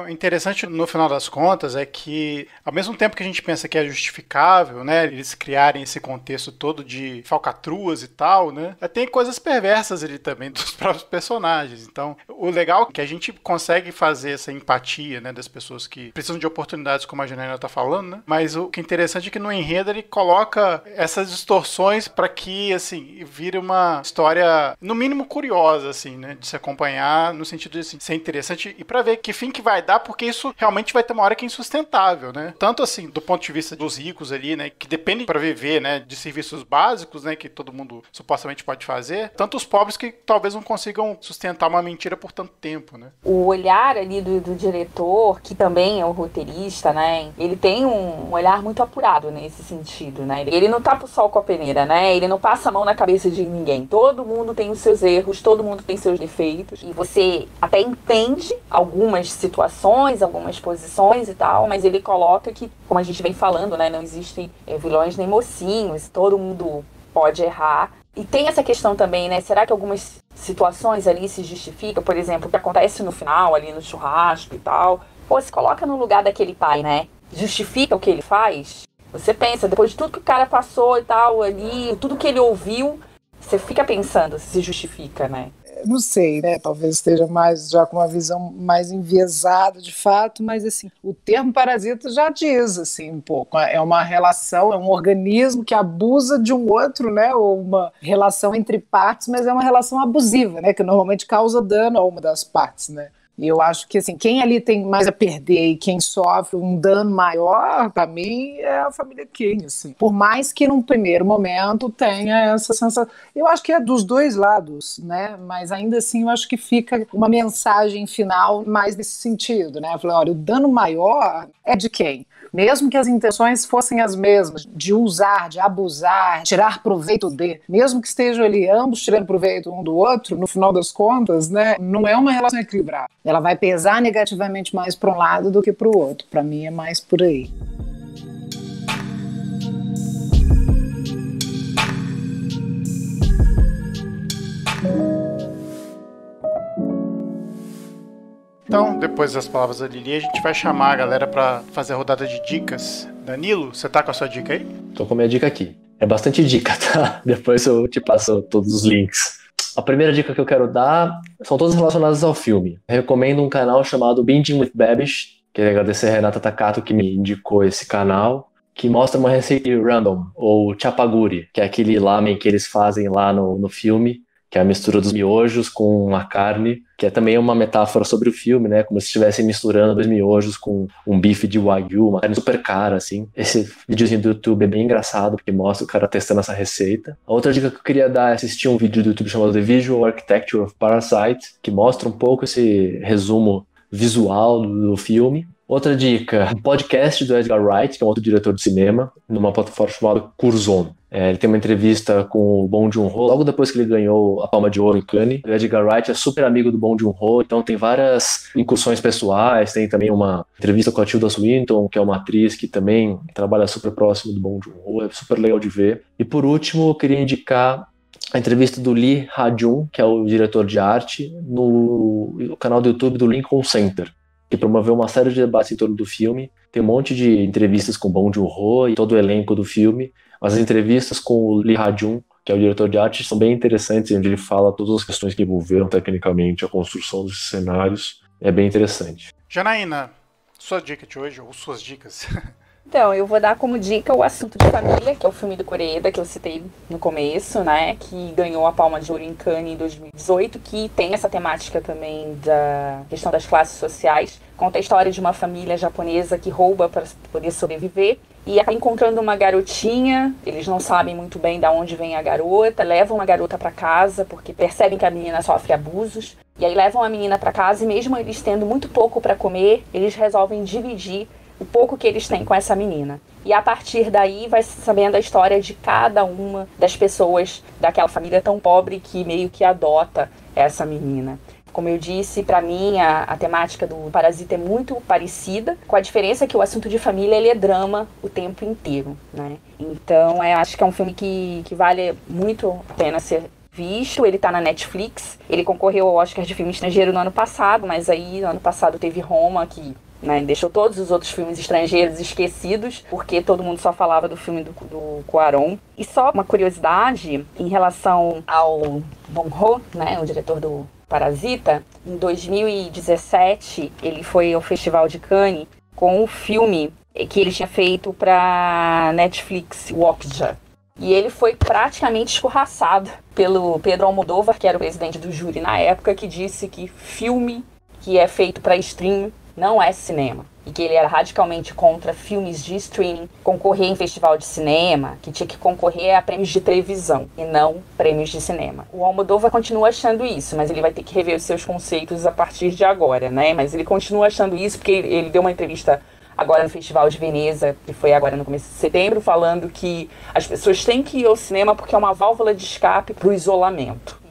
O interessante, no final das contas, é que, ao mesmo tempo que a gente pensa que é justificável, né, eles criarem esse contexto todo de falcatruas e tal, né, tem coisas perversas ali também dos próprios personagens. Então, o legal é que a gente consegue fazer essa empatia, né, das pessoas que precisam de oportunidades, como a Janaína tá falando, né, mas o que é interessante é que no enredo ele coloca essas distorções para que, assim, vire uma história, no mínimo, curiosa, assim, né, de se acompanhar, no sentido de, assim, ser interessante e para ver que fim que vai dar, porque isso realmente vai ter uma hora que é insustentável, né? Tanto assim, do ponto de vista dos ricos ali, né, que dependem para viver, né, de serviços básicos, né, que todo mundo supostamente pode fazer, tanto os pobres que talvez não consigam sustentar uma mentira por tanto tempo, né? O olhar ali do diretor, que também é o roteirista, né, ele tem um olhar muito apurado nesse sentido, né? Ele não tapa o sol com a peneira, né? Ele não passa a mão na cabeça de ninguém. Todo mundo tem os seus erros, todo mundo tem seus defeitos, e você até entende algumas situações, algumas posições e tal, mas ele coloca que, como a gente vem falando, né, não existem vilões nem mocinhos, todo mundo pode errar. E tem essa questão também, né, será que algumas situações ali se justificam? Por exemplo, o que acontece no final, ali no churrasco e tal, se coloca no lugar daquele pai, né, justifica o que ele faz? Você pensa, depois de tudo que o cara passou e tal ali, tudo que ele ouviu, você fica pensando se justifica, né? Não sei, né? Talvez esteja mais já com uma visão mais enviesada de fato, mas assim, o termo parasita já diz assim um pouco. É uma relação, é um organismo que abusa de um outro, né? Ou uma relação entre partes, mas é uma relação abusiva, né? Que normalmente causa dano a uma das partes, né? E eu acho que assim, quem ali tem mais a perder e quem sofre um dano maior, para mim, é a família Kim, assim. Por mais que num primeiro momento tenha essa sensação. Eu acho que é dos dois lados, né? Mas ainda assim eu acho que fica uma mensagem final mais nesse sentido, né? Eu falei, olha, o dano maior é de quem? Mesmo que as intenções fossem as mesmas, de usar, de abusar, tirar proveito de, mesmo que estejam ali ambos tirando proveito um do outro, no final das contas, né, não é uma relação equilibrada. Ela vai pesar negativamente mais para um lado do que para o outro. Para mim é mais por aí. Então, depois das palavras da Lili, a gente vai chamar a galera para fazer a rodada de dicas. Danilo, você tá com a sua dica aí? Tô com a minha dica aqui. É bastante dica, tá? Depois eu te passo todos os links. A primeira dica que eu quero dar são todas relacionadas ao filme. Eu recomendo um canal chamado Binging with Babish. Queria agradecer a Renata Takato que me indicou esse canal, que mostra uma receita random, ou chapaguri, que é aquele lamen que eles fazem lá no filme, que é a mistura dos miojos com a carne, que é também uma metáfora sobre o filme, né? Como se estivessem misturando dois miojos com um bife de wagyu, uma carne super cara, assim. Esse videozinho do YouTube é bem engraçado, porque mostra o cara testando essa receita. A outra dica que eu queria dar é assistir um vídeo do YouTube chamado The Visual Architecture of Parasite, que mostra um pouco esse resumo visual do filme. Outra dica, um podcast do Edgar Wright, que é um outro diretor de cinema, numa plataforma chamada Curzon. Ele tem uma entrevista com o Bong Joon-ho, logo depois que ele ganhou a Palma de Ouro em Cannes. O Edgar Wright é super amigo do Bong Joon-ho, então tem várias incursões pessoais, tem também uma entrevista com a Tilda Swinton, que é uma atriz que também trabalha super próximo do Bong Joon-ho, é super legal de ver. E por último, eu queria indicar a entrevista do Lee Ha-jun, que é o diretor de arte, no canal do YouTube do Lincoln Center, que promoveu uma série de debates em torno do filme. Tem um monte de entrevistas com Bong Joon-ho e todo o elenco do filme, mas as entrevistas com o Lee Ha-jun, que é o diretor de arte, são bem interessantes, onde ele fala todas as questões que envolveram tecnicamente a construção dos cenários. É bem interessante. Janaína, sua dica de hoje, ou suas dicas? Então, eu vou dar como dica O Assunto de Família, que é o filme do Koreeda, que eu citei no começo, né? Que ganhou a Palma de Ouro em Cannes em 2018, que tem essa temática também da questão das classes sociais. Conta a história de uma família japonesa que rouba para poder sobreviver e acaba encontrando uma garotinha. Eles não sabem muito bem de onde vem a garota, levam a garota para casa porque percebem que a menina sofre abusos. E aí levam a menina para casa e mesmo eles tendo muito pouco para comer, eles resolvem dividir o pouco que eles têm com essa menina. E a partir daí vai sabendo a história de cada uma das pessoas daquela família tão pobre que meio que adota essa menina. Como eu disse, para mim a temática do Parasita é muito parecida, com a diferença que O Assunto de Família ele é drama o tempo inteiro, né? Então acho que é um filme que vale muito a pena ser visto. Ele tá na Netflix, ele concorreu ao Oscar de filme estrangeiro no ano passado, mas aí no ano passado teve Roma, que deixou todos os outros filmes estrangeiros esquecidos, porque todo mundo só falava do filme do Cuarón. E só uma curiosidade em relação ao Bong-ho, o diretor do Parasita, em 2017 ele foi ao Festival de Cannes com o filme que ele tinha feito para Netflix, Okja. E ele foi praticamente escorraçado pelo Pedro Almodóvar, que era o presidente do júri na época, que disse que filme que é feito para streaming não é cinema. E que ele era radicalmente contra filmes de streaming, concorrer em festival de cinema, que tinha que concorrer a prêmios de televisão e não prêmios de cinema. O Almodóvar continua achando isso, mas ele vai ter que rever os seus conceitos a partir de agora, Mas ele continua achando isso porque ele deu uma entrevista agora no Festival de Veneza, que foi agora no começo de setembro, falando que as pessoas têm que ir ao cinema porque é uma válvula de escape para o isolamento.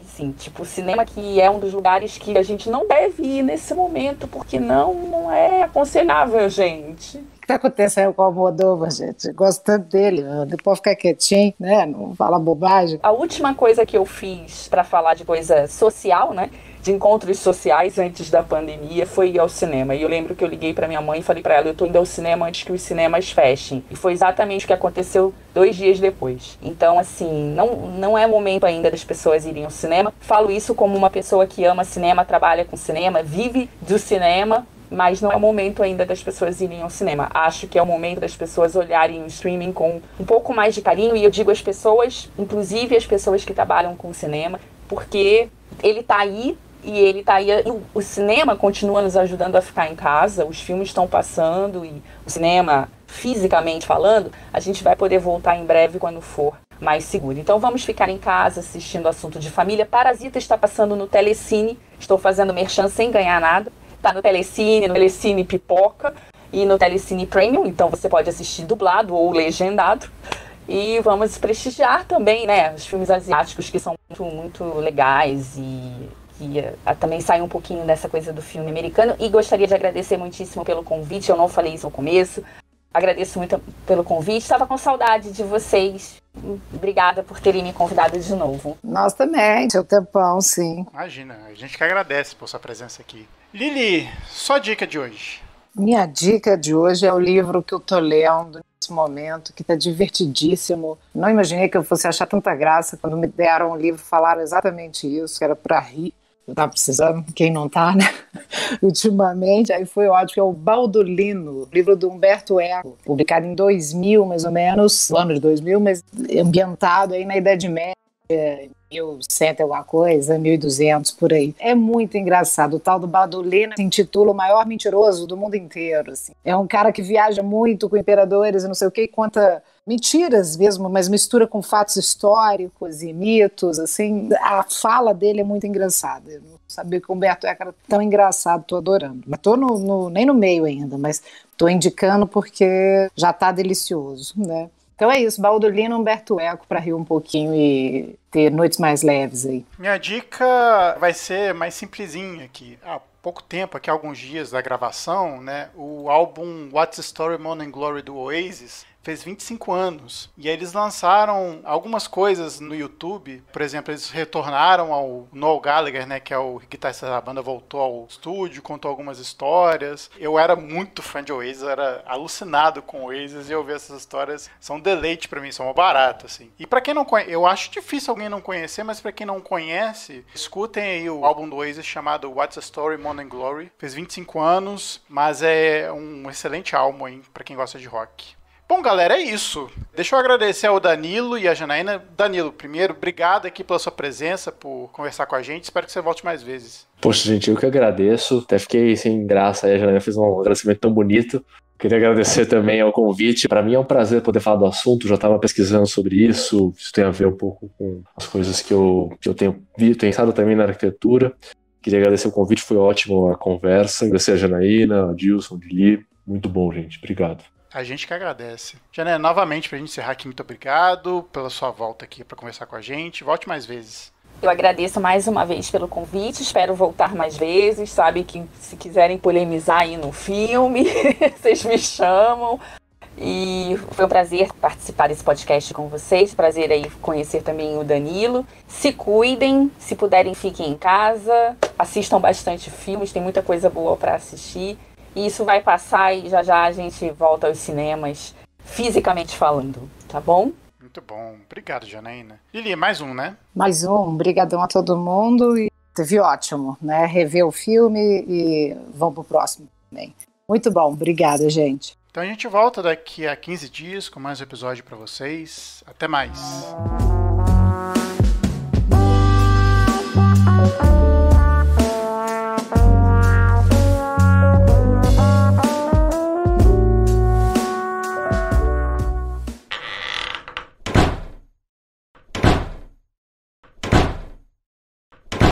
O cinema que é um dos lugares que a gente não deve ir nesse momento, porque não é aconselhável, gente. O que está acontecendo com o Almodóvar, gente? Gosto tanto dele, depois ficar quietinho, não fala bobagem. A última coisa que eu fiz para falar de coisa social, de encontros sociais antes da pandemia, foi ir ao cinema. E eu lembro que eu liguei para minha mãe e falei para ela, eu tô indo ao cinema antes que os cinemas fechem. E foi exatamente o que aconteceu 2 dias depois. Então, assim, não é momento ainda das pessoas irem ao cinema. Falo isso como uma pessoa que ama cinema, trabalha com cinema, vive do cinema, mas não é o momento ainda das pessoas irem ao cinema. Acho que é o momento das pessoas olharem o streaming com um pouco mais de carinho, e eu digo as pessoas, inclusive as pessoas que trabalham com cinema, porque ele tá aí, e ele tá aí, o cinema continua nos ajudando a ficar em casa, os filmes estão passando, e o cinema, fisicamente falando, a gente vai poder voltar em breve quando for mais seguro. Então vamos ficar em casa assistindo Assunto de Família. Parasita está passando no Telecine, estou fazendo merchan sem ganhar nada, tá no Telecine Pipoca e no Telecine Premium, então você pode assistir dublado ou legendado. E vamos prestigiar também, os filmes asiáticos, que são muito, muito legais e também saem um pouquinho dessa coisa do filme americano. E gostaria de agradecer muitíssimo pelo convite, eu não falei isso no começo. Agradeço muito pelo convite, estava com saudade de vocês. Obrigada por terem me convidado de novo. Nós também, tinha um tempão, sim. Imagina, a gente que agradece por sua presença aqui. Lili, só dica de hoje. Minha dica de hoje é o livro que eu tô lendo nesse momento, que tá divertidíssimo. Não imaginei que eu fosse achar tanta graça quando me deram um livro, falaram exatamente isso, que era para rir. Eu tava precisando, quem não tá, ultimamente, aí foi ótimo, que é o Baldolino, livro do Umberto Eco, publicado em 2000, mais ou menos, no ano de 2000, mas ambientado aí na Idade Média, 1100 alguma coisa, 1200 por aí. É muito engraçado. O tal do Badolina se intitula o maior mentiroso do mundo inteiro. Assim. É um cara que viaja muito com imperadores e não sei o que, e conta mentiras mesmo, mas mistura com fatos históricos e mitos. Assim, a fala dele é muito engraçada. Eu não sabia que o Humberto Eco era tão engraçado, tô adorando. Mas tô nem no meio ainda, mas tô indicando porque já tá delicioso, né? Então é isso, Baldolino, Humberto Eco, para rir um pouquinho e ter noites mais leves aí. Minha dica vai ser mais simplesinha aqui. Há pouco tempo, aqui há alguns dias da gravação, né, o álbum What's the Story, Morning Glory do Oasis fez 25 anos. E aí eles lançaram algumas coisas no YouTube. Por exemplo, eles retornaram ao Noel Gallagher, né, que é o guitarrista da banda, voltou ao estúdio, contou algumas histórias. Eu era muito fã de Oasis, eu era alucinado com Oasis, e eu ver essas histórias são um deleite pra mim, são um barato, assim. E pra quem não conhece, eu acho difícil alguém não conhecer, mas pra quem não conhece, escutem aí o álbum do Oasis chamado What's the Story, Morning Glory. Fez 25 anos, mas é um excelente álbum aí pra quem gosta de rock. Bom, galera, é isso. Deixa eu agradecer ao Danilo e à Janaína. Danilo, primeiro, obrigado aqui pela sua presença, por conversar com a gente. Espero que você volte mais vezes. Poxa, gente, eu que agradeço. Até fiquei sem graça aí, a Janaína fez um agradecimento tão bonito. Queria agradecer também ao convite. Para mim é um prazer poder falar do assunto. Já estava pesquisando sobre isso. Isso tem a ver um pouco com as coisas que eu tenho pensado também na arquitetura. Queria agradecer o convite, foi ótimo a conversa. Agradecer a Janaína, a Dilson, a Lili. Muito bom, gente. Obrigado. A gente que agradece. Janaína, novamente, pra gente encerrar aqui, muito obrigado pela sua volta aqui para conversar com a gente. Volte mais vezes. Eu agradeço mais uma vez pelo convite, espero voltar mais vezes. Sabe que se quiserem polemizar aí no filme, vocês me chamam. E foi um prazer participar desse podcast com vocês, prazer aí conhecer também o Danilo. Se cuidem, se puderem fiquem em casa, assistam bastante filmes, tem muita coisa boa para assistir. E isso vai passar e já já a gente volta aos cinemas, fisicamente falando, tá bom? Muito bom. Obrigado, Janaína. Lili, mais um, né? Mais um. Brigadão a todo mundo. E teve ótimo, né? Rever o filme e vamos pro próximo também. Muito bom. Obrigada, gente. Então a gente volta daqui a 15 dias com mais um episódio para vocês. Até mais.